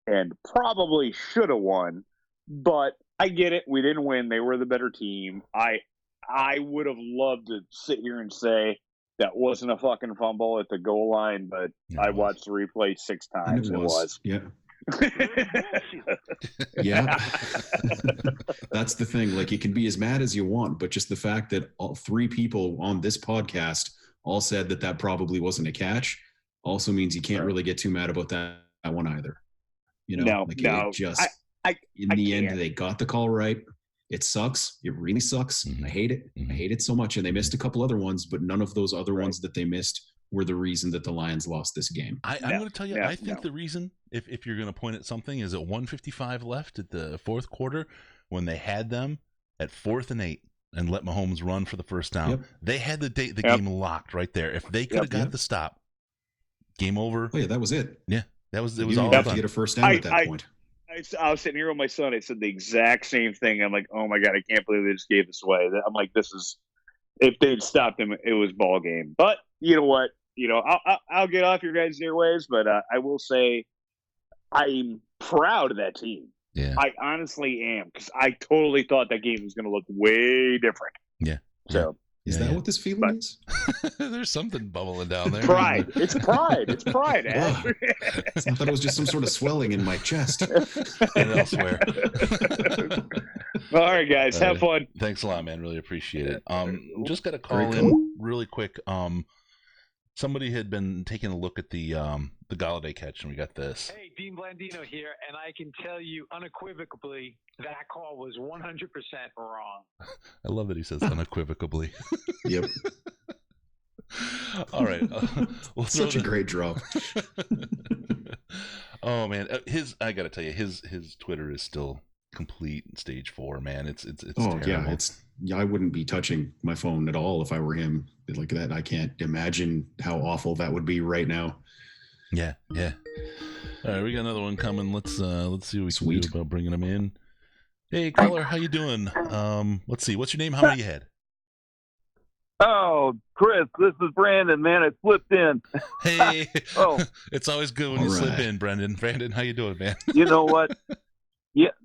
and probably should have won, but I get it. We didn't win. They were the better team. I would have loved to sit here and say that wasn't a fucking fumble at the goal line, but I watched the replay 6 times. And it was. Yeah. Yeah. That's the thing. Like, you can be as mad as you want, but just the fact that all 3 people on this podcast all said that probably wasn't a catch also means you can't really get too mad about that one either. In the end, they got the call right. It sucks. It really sucks. I hate it. I hate it so much. And they missed a couple other ones, but none of those other ones that they missed were the reason that the Lions lost this game. I'm going to tell you, I think the reason, if you're going to point at something, is at 1:55 left at the fourth quarter, when they had them at 4th and 8 and let Mahomes run for the first down. They had the game locked right there. If they could have got the stop, game over. Oh yeah, that was it. Yeah, it was all done. Have to get a first down at that point. I was sitting here with my son. I said the exact same thing. I'm like, oh my God, I can't believe they just gave this away. I'm like, if they'd stopped him, it was ball game. But you know what? I'll get off your guys' airwaves, but I will say I'm proud of that team. Yeah. I honestly am, because I totally thought that game was going to look way different. Yeah. So is that what this feeling is? There's something bubbling down there. Pride. It's pride. It's pride. I thought it was just some sort of swelling in my chest. And elsewhere. All right, guys. Have fun. Thanks a lot, man. Really appreciate it. Just got a call in really quick. Somebody had been taking a look at the Galladay catch, and we got this. Hey, Dean Blandino here, and I can tell you unequivocally that call was 100% wrong. I love that he says unequivocally. Yep. All right. Such a great drop. Oh man, I got to tell you, his Twitter is still complete stage 4, man. It's terrible. Yeah, I wouldn't be touching my phone at all if I were him. Like that, I can't imagine how awful that would be right now. Yeah. All right, we got another one coming. Let's see what we can do about bringing him in. Hey, caller, how you doing? Let's see. What's your name? How many you had? Oh, Chris, this is Brandon, man. I slipped in. Hey. It's always good when you slip in, Brendan. Brandon, how you doing, man? You know what?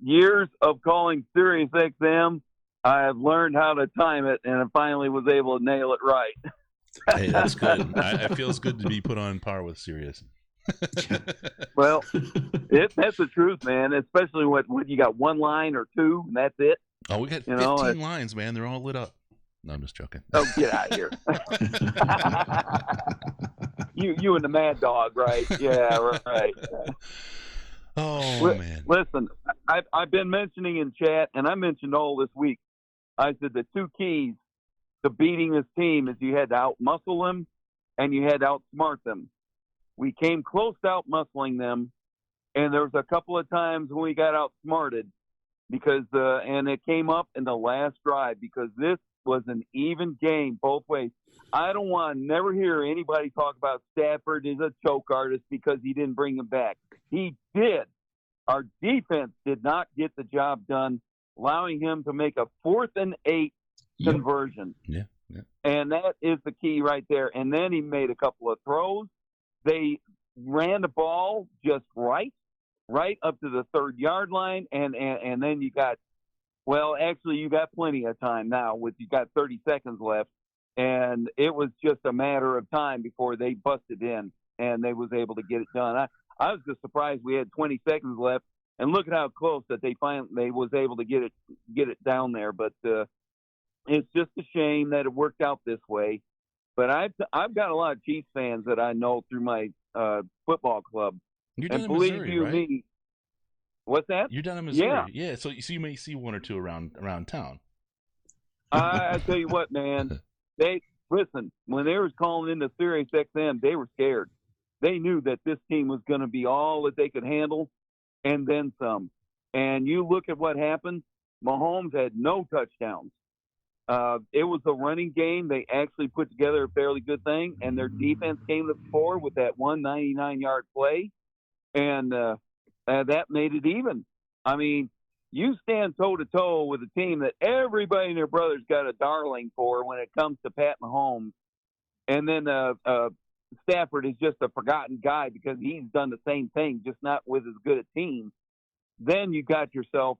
Years of calling Sirius XM, I have learned how to time it, and I finally was able to nail it right. Hey, that's good. It feels good to be put on par with Sirius. Well, that's the truth, man. Especially when you got one line or two, and that's it. Oh, we got 15 lines, man. They're all lit up. No, I'm just joking. Oh, get out of here. You and the Mad Dog, right? Yeah, right. Oh, man. Listen, I've been mentioning in chat, and I mentioned all this week, I said the 2 keys to beating this team is you had to out-muscle them and you had to outsmart them. We came close to out-muscling them, and there was a couple of times when we got outsmarted because and it came up in the last drive because this was an even game both ways. I don't want to never hear anybody talk about Stafford as a choke artist because he didn't bring him back. He did. Our defense did not get the job done, allowing him to make a 4th and 8 conversion. Yeah. And that is the key right there. And then he made a couple of throws. They ran the ball just right up to the 3rd-yard line. And then you got, you got plenty of time now. You got 30 seconds left. And it was just a matter of time before they busted in and they was able to get it done. I was just surprised we had 20 seconds left, and look at how close that they was able to get it down there. But it's just a shame that it worked out this way. But I've got a lot of Chiefs fans that I know through my football club. You're down in believe Missouri, you right? me, what's that? You're down in Missouri. Yeah. So you may see 1 or 2 around town. I tell you what, man. Listen, when they were calling into Sirius XM, they were scared. They knew that this team was going to be all that they could handle and then some. And you look at what happened. Mahomes had no touchdowns. It was a running game. They actually put together a fairly good thing, and their defense came to the fore with that 199-yard play. and that made it even. I mean, you stand toe-to-toe with a team that everybody and their brother's got a darling for when it comes to Pat Mahomes, and then Stafford is just a forgotten guy because he's done the same thing, just not with as good a team. Then you got yourself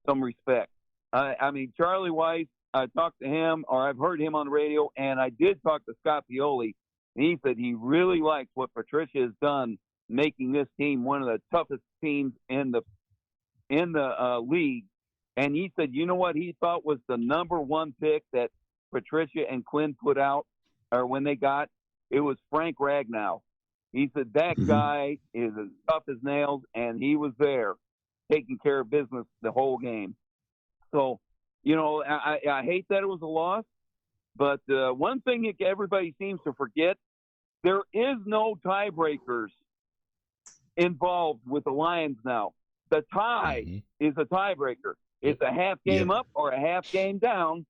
some respect. I mean, Charlie Weiss, I talked to him, or I've heard him on the radio, and I did talk to Scott Pioli, and he said he really likes what Patricia has done, making this team one of the toughest teams in the league. And he said, you know what he thought was the number one pick that Patricia and Quinn put out, or when they got, it was Frank Ragnow. He said that guy is as tough as nails, and he was there taking care of business the whole game. So, you know, I hate that it was a loss, but one thing that everybody seems to forget, there is no tiebreakers involved with the Lions now. The tie is a tiebreaker. It's a half game up or a half game down,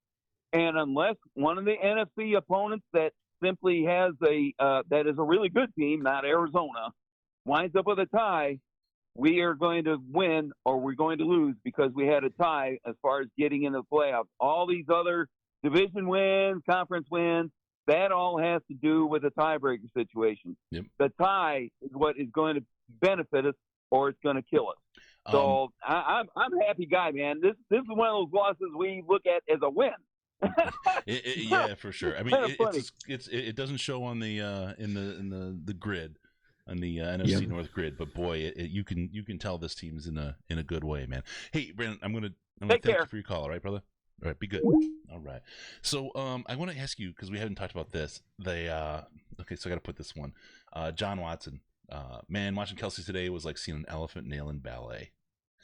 and unless one of the NFC opponents that simply has that is a really good team, not Arizona, winds up with a tie, we are going to win or we're going to lose because we had a tie as far as getting into the playoffs. All these other division wins, conference wins, that all has to do with a tiebreaker situation. The tie is what is going to benefit us or it's going to kill us. So I'm a happy guy, man. This is one of those losses we look at as a win. Yeah, for sure. I mean, it doesn't show on the in the grid, on the NFC North grid, but boy, you can tell this team's in a good way, man. Hey, Brandon, I'm gonna thank you for your call. All right, brother. All right, be good. All right. So I want to ask you, because we haven't talked about this. Okay, so I got to put this one. John Watson. Man, watching Kelsey today was like seeing an elephant nail in ballet.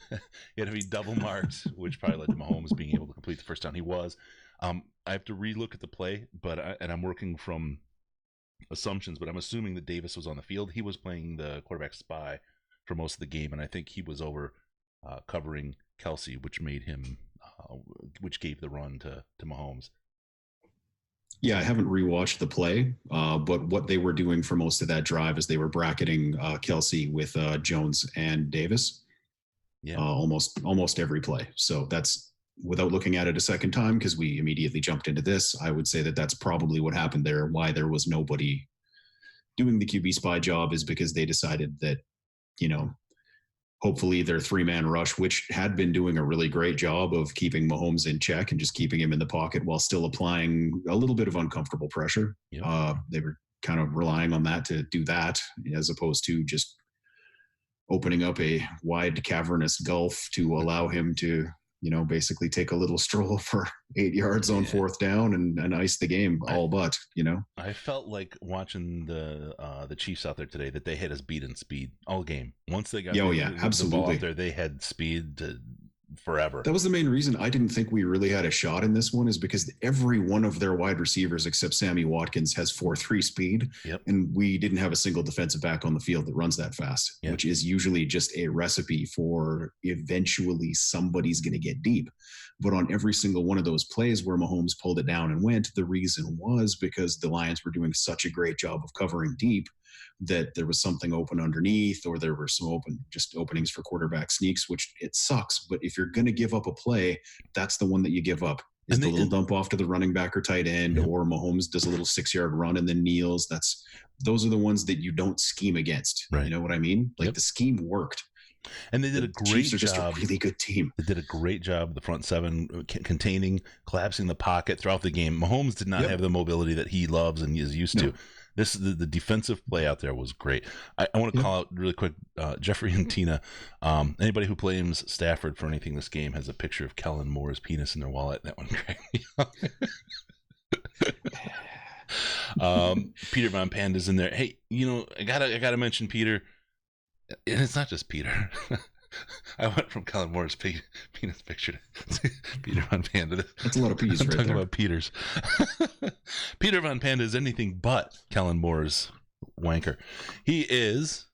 He had to be double marked, which probably led to Mahomes being able to complete the first down. He was. I have to relook at the play, and I'm working from assumptions, but I'm assuming that Davis was on the field. He was playing the quarterback spy for most of the game, and I think he was over covering Kelsey, which made him, which gave the run to Mahomes. Yeah, I haven't rewatched the play, but what they were doing for most of that drive is they were bracketing Kelsey with Jones and Davis. Yeah, almost every play. So that's, without looking at it a second time, because we immediately jumped into this, I would say that that's probably what happened there. Why there was nobody doing the QB spy job is because they decided that, you know, hopefully their three-man rush, which had been doing a really great job of keeping Mahomes in check and just keeping him in the pocket while still applying a little bit of uncomfortable pressure. They were kind of relying on that to do that, as opposed to just opening up a wide cavernous gulf to allow him to, you know, basically take a little stroll for 8 yards on fourth down and ice the game all but, you know. I felt like watching the Chiefs out there today that they had us beat in speed all game. Once they got the ball out there, they had speed to forever. That was the main reason I didn't think we really had a shot in this one, is because every one of their wide receivers except Sammy Watkins has 4.3 speed. And we didn't have a single defensive back on the field that runs that fast, which is usually just a recipe for eventually somebody's going to get deep. But on every single one of those plays where Mahomes pulled it down and went, the reason was because the Lions were doing such a great job of covering deep that there was something open underneath, or there were some openings for quarterback sneaks, which it sucks. But if you're going to give up a play, that's the one that you give up. Is the little dump off to the running back or tight end, or Mahomes does a little 6-yard run and then kneels. Those are the ones that you don't scheme against. Right. You know what I mean? Like the scheme worked. And they did a great job. Just a really good team. They did a great job. The front seven containing, collapsing the pocket throughout the game. Mahomes did not have the mobility that he loves and is used to. The defensive play out there was great. I want to call out really quick, Jeffrey and Tina. Anybody who blames Stafford for anything this game has a picture of Kellen Moore's penis in their wallet. That one cracked me up. Peter Von Panda's in there. Hey, you know, I gotta mention Peter. And it's not just Peter. I went from Kellen Moore's penis picture to Peter Von Panda. That's a lot of peas right there. Talking about Peters. Peter Von Panda is anything but Kellen Moore's wanker. He is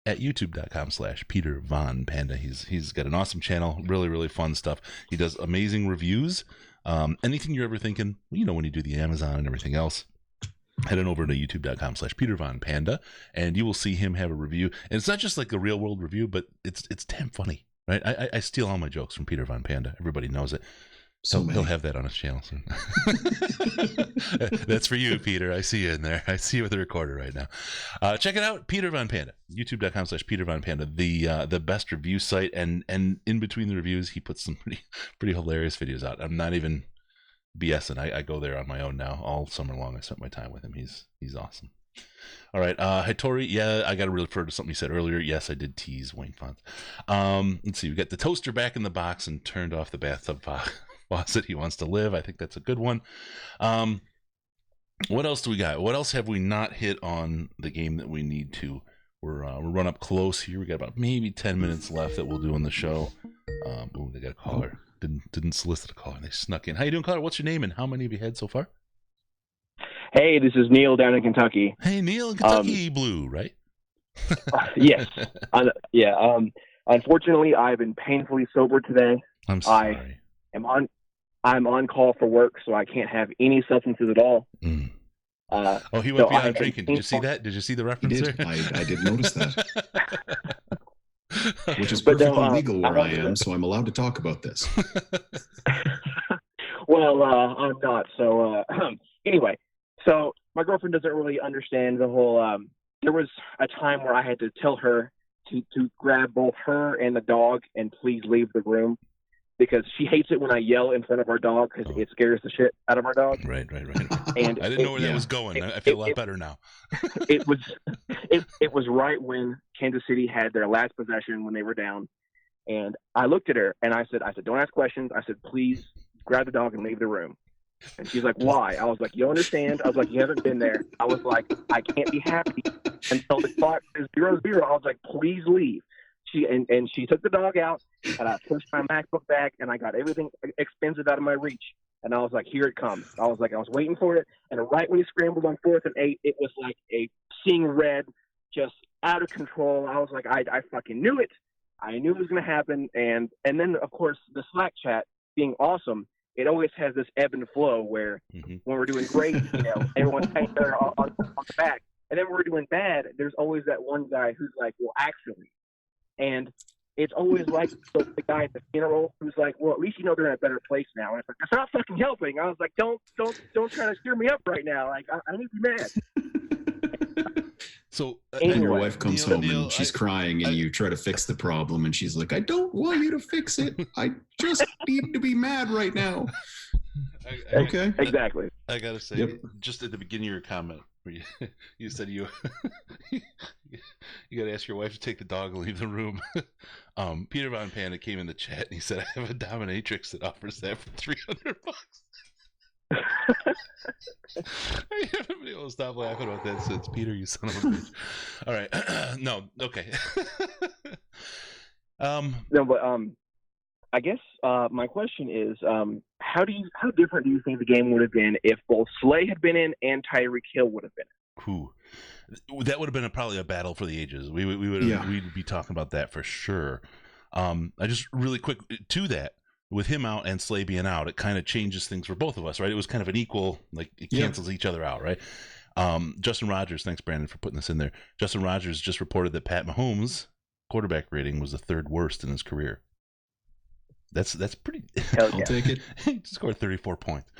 at youtube.com/Peter Von Panda. He's got an awesome channel, really, really fun stuff. He does amazing reviews. Anything you're ever thinking, you know, when you do the Amazon and everything else, head on over to youtube.com/PeterVonPanda, and you will see him have a review. And it's not just like a real world review, but it's damn funny, right? I steal all my jokes from Peter Von Panda. Everybody knows it. So he'll have that on his channel soon. That's for you, Peter. I see you in there. I see you with the recorder right now. Check it out, Peter Von Panda. youtube.com/PeterVonPanda, the best review site. And in between the reviews, he puts some pretty hilarious videos out. I'm not even BSing. I go there on my own now. All summer long, I spent my time with him. He's awesome. All right, Hitori. Yeah, I got to refer to something you said earlier. Yes, I did tease Wayne Fonts. Let's see. We got the toaster back in the box and turned off the bathtub faucet. He wants to live. I think that's a good one. What else do we got? What else have we not hit on the game that we need to? We're run up close here. We got about maybe 10 minutes left that we'll do on the show. Ooh, they got a caller. Didn't solicit a caller. They snuck in. How you doing, caller? What's your name and how many have you had so far? Hey, this is Neil down in Kentucky. Hey, Neil in Kentucky Blue, right? Yes. Yeah. Unfortunately, I've been painfully sober today. I'm sorry. I'm on call for work, so I can't have any substances at all. He went beyond drinking. Did you see that? Did you see the reference there? I did notice that. Which is perfectly legal where I am, so I'm allowed to talk about this. Well, I'm not. So anyway, so my girlfriend doesn't really understand the whole. There was a time where I had to tell her to grab both her and the dog and please leave the room, because she hates it when I yell in front of our dog because it scares the shit out of our dog. Right. And I didn't know where that was going. I feel a lot better now. It was right when Kansas City had their last possession when they were down, and I looked at her and I said, don't ask questions. I said, please grab the dog and leave the room. And she's like, why? I was like, you understand? I was like, you haven't been there. I was like, I can't be happy until the clock is 0-0. I was like, please leave. She took the dog out, and I pushed my MacBook back, and I got everything expensive out of my reach. And I was like, here it comes. I was waiting for it. And right when he scrambled on 4th and 8, it was like a seeing red, just out of control. I was like, I fucking knew it. I knew it was going to happen. And then, of course, the Slack chat being awesome, it always has this ebb and flow where when we're doing great, everyone's hanging there on the back. And then when we're doing bad, there's always that one guy who's like, well, actually. And it's always like the guy at the funeral who's like, well, at least they're in a better place now. And it's like, that's not fucking helping. I was like, don't try to steer me up right now. Like, I need to be mad. So and your wife comes home and she's crying, and you try to fix the problem, and she's like, I don't want you to fix it. I just need to be mad right now. Okay. Exactly. I gotta say, just at the beginning of your comment, where you said you gotta ask your wife to take the dog and leave the room. Peter Von Panda came in the chat and he said, I have a dominatrix that offers that for $300. I haven't been able to stop laughing about that since. Peter, you son of a bitch. All right. No, okay. No, but I guess my question is, how different do you think the game would have been if both Slay had been in and Tyreek Hill would have been in? Ooh. That would have been probably a battle for the ages. We'd be talking about that for sure. I just really quick to that. With him out and Slay being out, it kind of changes things for both of us, right? It was kind of an equal, like it cancels each other out, right? Justin Rogers, thanks Brandon for putting this in there. Justin Rogers just reported that Pat Mahomes' quarterback rating was the 3rd worst in his career. That's pretty. I'll take it. He scored 34 points.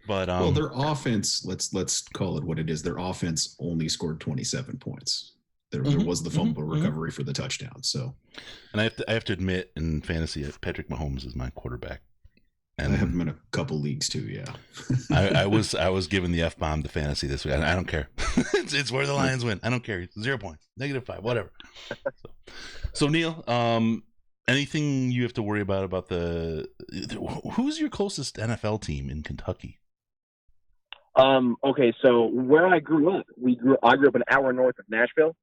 But well, their offense, let's call it what it is. Their offense only scored 27 points. There was the fumble recovery for the touchdown. So, and I have to admit, in fantasy, Patrick Mahomes is my quarterback. And I have him in a couple leagues too. Yeah, I was given the F-bomb to fantasy this week. I don't care. it's where the Lions win. I don't care. 0 points, -5, whatever. So Neil, anything you have to worry about who's your closest NFL team in Kentucky? Okay, so where I grew up, I grew up an hour north of Nashville.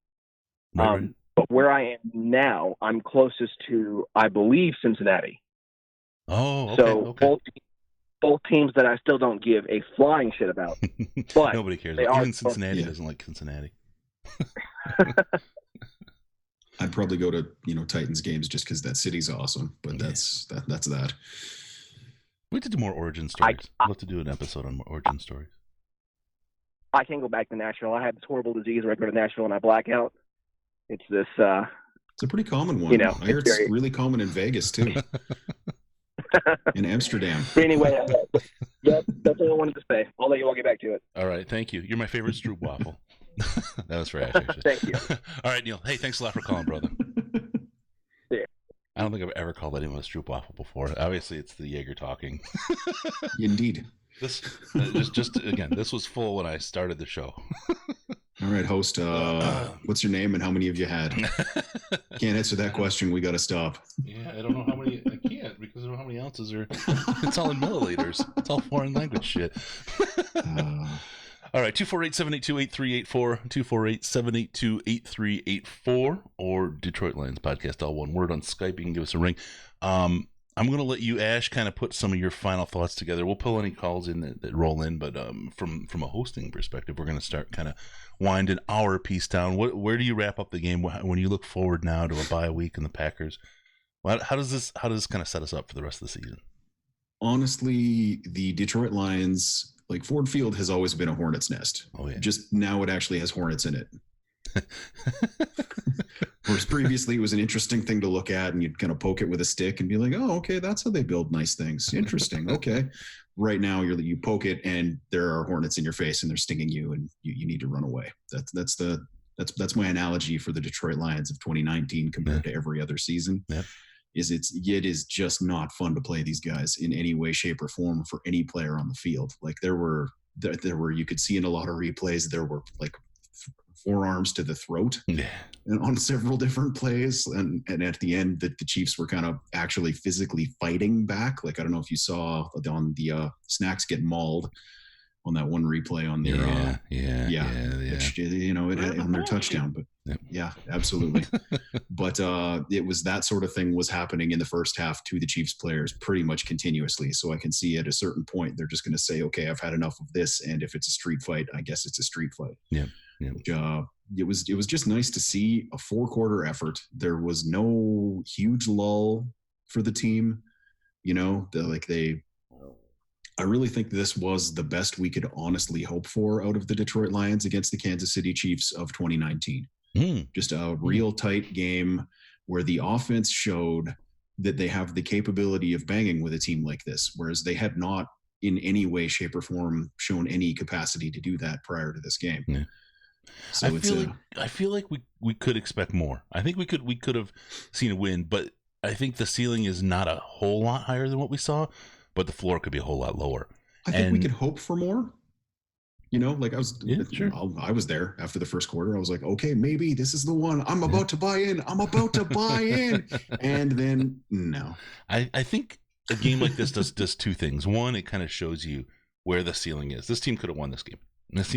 Right. But where I am now, I'm closest to, I believe, Cincinnati. Oh, okay. So both teams that I still don't give a flying shit about. But nobody cares. Even Cincinnati doesn't like Cincinnati. I'd probably go to Titans games just because that city's awesome. But that's that. We have to do more origin stories. We'll have to do an episode on origin stories. I can't go back to Nashville. I have this horrible disease where I go to Nashville and I black out. It's this. It's a pretty common one. I hear it's really common in Vegas too. In Amsterdam. But anyway, that's all I wanted to say. I'll let you all get back to it. All right, thank you. You're my favorite Stroop waffle. That was for Ash, actually. Thank you. All right, Neil. Hey, thanks a lot for calling, brother. Yeah. I don't think I've ever called anyone a Stroop waffle before. Obviously, it's the Jaeger talking. Indeed. This just again, this was full when I started the show. All right, host. What's your name and how many have you had? Can't answer that question. We got to stop. Yeah, I don't know how many. I can't because I don't know how many ounces are. It's all in milliliters. It's all foreign language shit. All right, 248-782-8384, 248-782-8384, or Detroit Lions Podcast, all one word on Skype. You can give us a ring. I'm going to let you, Ash, kind of put some of your final thoughts together. We'll pull any calls in that roll in, but from a hosting perspective, we're going to start kind of winding our piece down. Where do you wrap up the game when you look forward now to a bye week and the Packers? How does this kind of set us up for the rest of the season? Honestly, the Detroit Lions, like Ford Field has always been a hornet's nest. Oh, yeah. Just now it actually has hornets in it. Whereas previously it was an interesting thing to look at and you'd kind of poke it with a stick and be like, oh, okay, that's how they build nice things. Interesting. Okay. Right now you poke it and there are hornets in your face and they're stinging you and you need to run away. That's my analogy for the Detroit Lions of 2019 compared to every other season. Yep. It is just not fun to play these guys in any way, shape, or form for any player on the field. Like there were you could see in a lot of replays there were like forearms to the throat and on several different plays, and at the end that the Chiefs were kind of actually physically fighting back. Like I don't know if you saw on the snacks get mauled on that one replay on their which, it had on their touchdown, but yeah, absolutely. But it was that sort of thing was happening in the first half to the Chiefs players pretty much continuously. So I can see at a certain point they're just going to say, okay, I've had enough of this, and if it's a street fight, I guess it's a street fight. Yeah. It was just nice to see a 4-quarter effort. There was no huge lull for the team. I really think this was the best we could honestly hope for out of the Detroit Lions against the Kansas City Chiefs of 2019. Just a real tight game where the offense showed that they have the capability of banging with a team like this, whereas they had not in any way, shape, or form shown any capacity to do that prior to this game. Yeah. So I feel like we could expect more. I think we could have seen a win, but I think the ceiling is not a whole lot higher than what we saw, but the floor could be a whole lot lower. I think we could hope for more. I was there after the first quarter. I was like, okay, maybe this is the one. I'm about to buy in. And then no. I think a game like this does two things. One, it kind of shows you where the ceiling is. This team could have won this game. This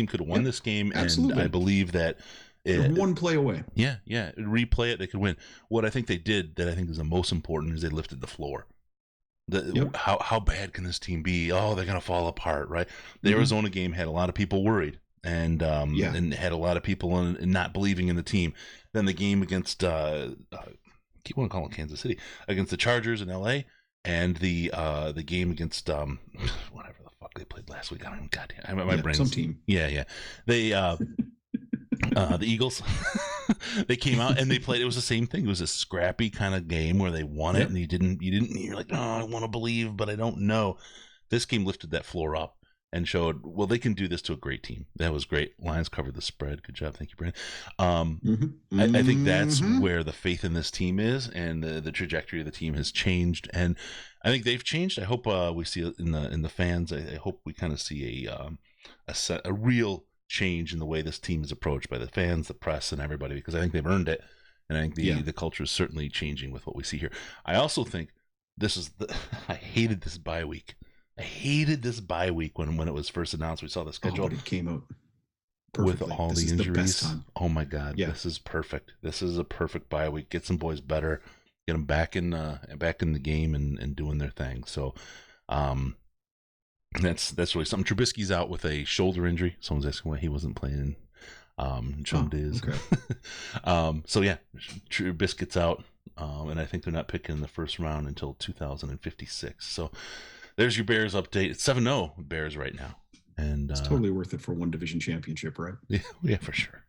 game, absolutely. And I believe that one play away. Yeah. Replay it, they could win. What I think they did that I think is the most important is they lifted the floor. How bad can this team be? Oh, they're gonna fall apart, right? The Arizona game had a lot of people worried, and had a lot of people not believing in the team. Then the game against keep want to call it Kansas City, against the Chargers in LA, and the game against whatever the fuck they played last week. My brain's some team. Yeah. They the Eagles, they came out and they played. It was the same thing. It was a scrappy kind of game where they won it, and you didn't. You're like, oh, I want to believe, but I don't know. This game lifted that floor up and showed, well, they can do this to a great team. That was great. Lions covered the spread. Good job. Thank you, Brandon. I think that's where the faith in this team is, and the trajectory of the team has changed. And I think they've changed. I hope we see it in the fans. I hope we kind of see a real change in the way this team is approached by the fans, the press, and everybody, because I think they've earned it. And I think the culture is certainly changing with what we see here. I also think I hated this bye week. I hated this bye week when it was first announced. We saw the schedule. But it came out perfectly. With all the injuries. Oh my God. Yeah. This is perfect. This is a perfect bye week. Get some boys better. Get them back in the game and doing their thing. So that's really something. Trubisky's out with a shoulder injury. Someone's asking why he wasn't playing. Trump is. Okay. So yeah, Trubisky's out. And I think they're not picking in the first round until 2056. So there's your Bears update. It's 7-0 Bears right now. And it's totally worth it for one division championship, right? Yeah, for sure.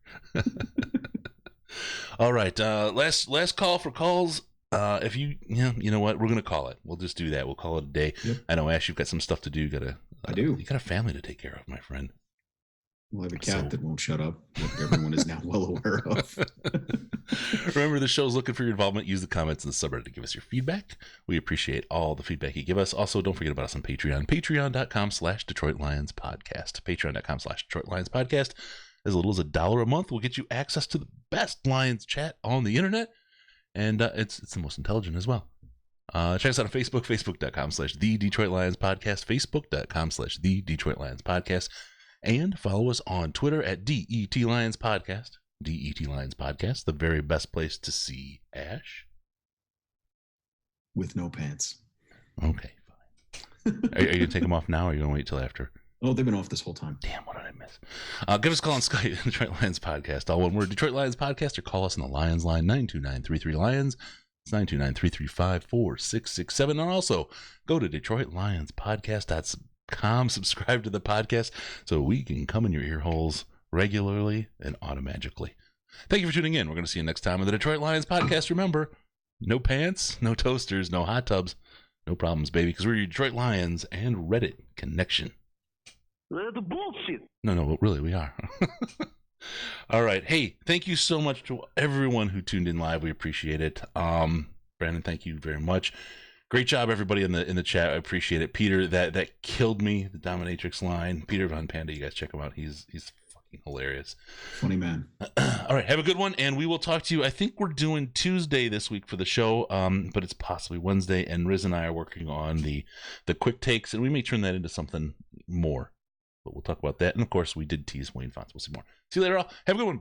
All right, last call for calls. If you know what, we're gonna call it. We'll just do that. We'll call it a day. Yep. I know, Ash, you've got some stuff to do. I do. You got a family to take care of, my friend. Well, I have a cat that won't shut up, what everyone is now well aware of. Remember, the show's looking for your involvement. Use the comments in the subreddit to give us your feedback. We appreciate all the feedback you give us. Also, don't forget about us on Patreon. Patreon.com/DetroitLionsPodcast. Patreon.com/DetroitLionsPodcast. As little as $1 a month will get you access to the best Lions chat on the internet. And it's the most intelligent as well. Check us out on Facebook, Facebook.com/TheDetroitLionsPodcast, Facebook.com/TheDetroitLionsPodcast. And follow us on Twitter at DETLionsPodcast. DETLionsPodcast, the very best place to see Ash. With no pants. Okay, fine. Are you going to take them off now, or are you going to wait till after? Oh, they've been off this whole time. Damn, what did I miss? Give us a call on Skype, Detroit Lions Podcast. All one word, Detroit Lions Podcast, or call us on the Lions line, 929-33-LIONS. It's 929-335-4667. And also, go to DetroitLionsPodcast.com, subscribe to the podcast so we can come in your ear holes regularly and automagically. Thank you for tuning in. We're going to see you next time on the Detroit Lions Podcast. Remember, no pants, no toasters, no hot tubs, no problems, baby, because we're your Detroit Lions and Reddit connection. The bullshit. No, really, we are. All right. Hey, thank you so much to everyone who tuned in live. We appreciate it. Brandon, thank you very much. Great job, everybody in the chat. I appreciate it. Peter, that killed me, the dominatrix line. Peter Von Panda, you guys check him out. He's fucking hilarious. Funny man. All right, have a good one, and we will talk to you. I think we're doing Tuesday this week for the show, but it's possibly Wednesday, and Riz and I are working on the quick takes, and we may turn that into something more. But we'll talk about that. And, of course, we did tease Wayne Fonts. We'll see more. See you later, all. Have a good one.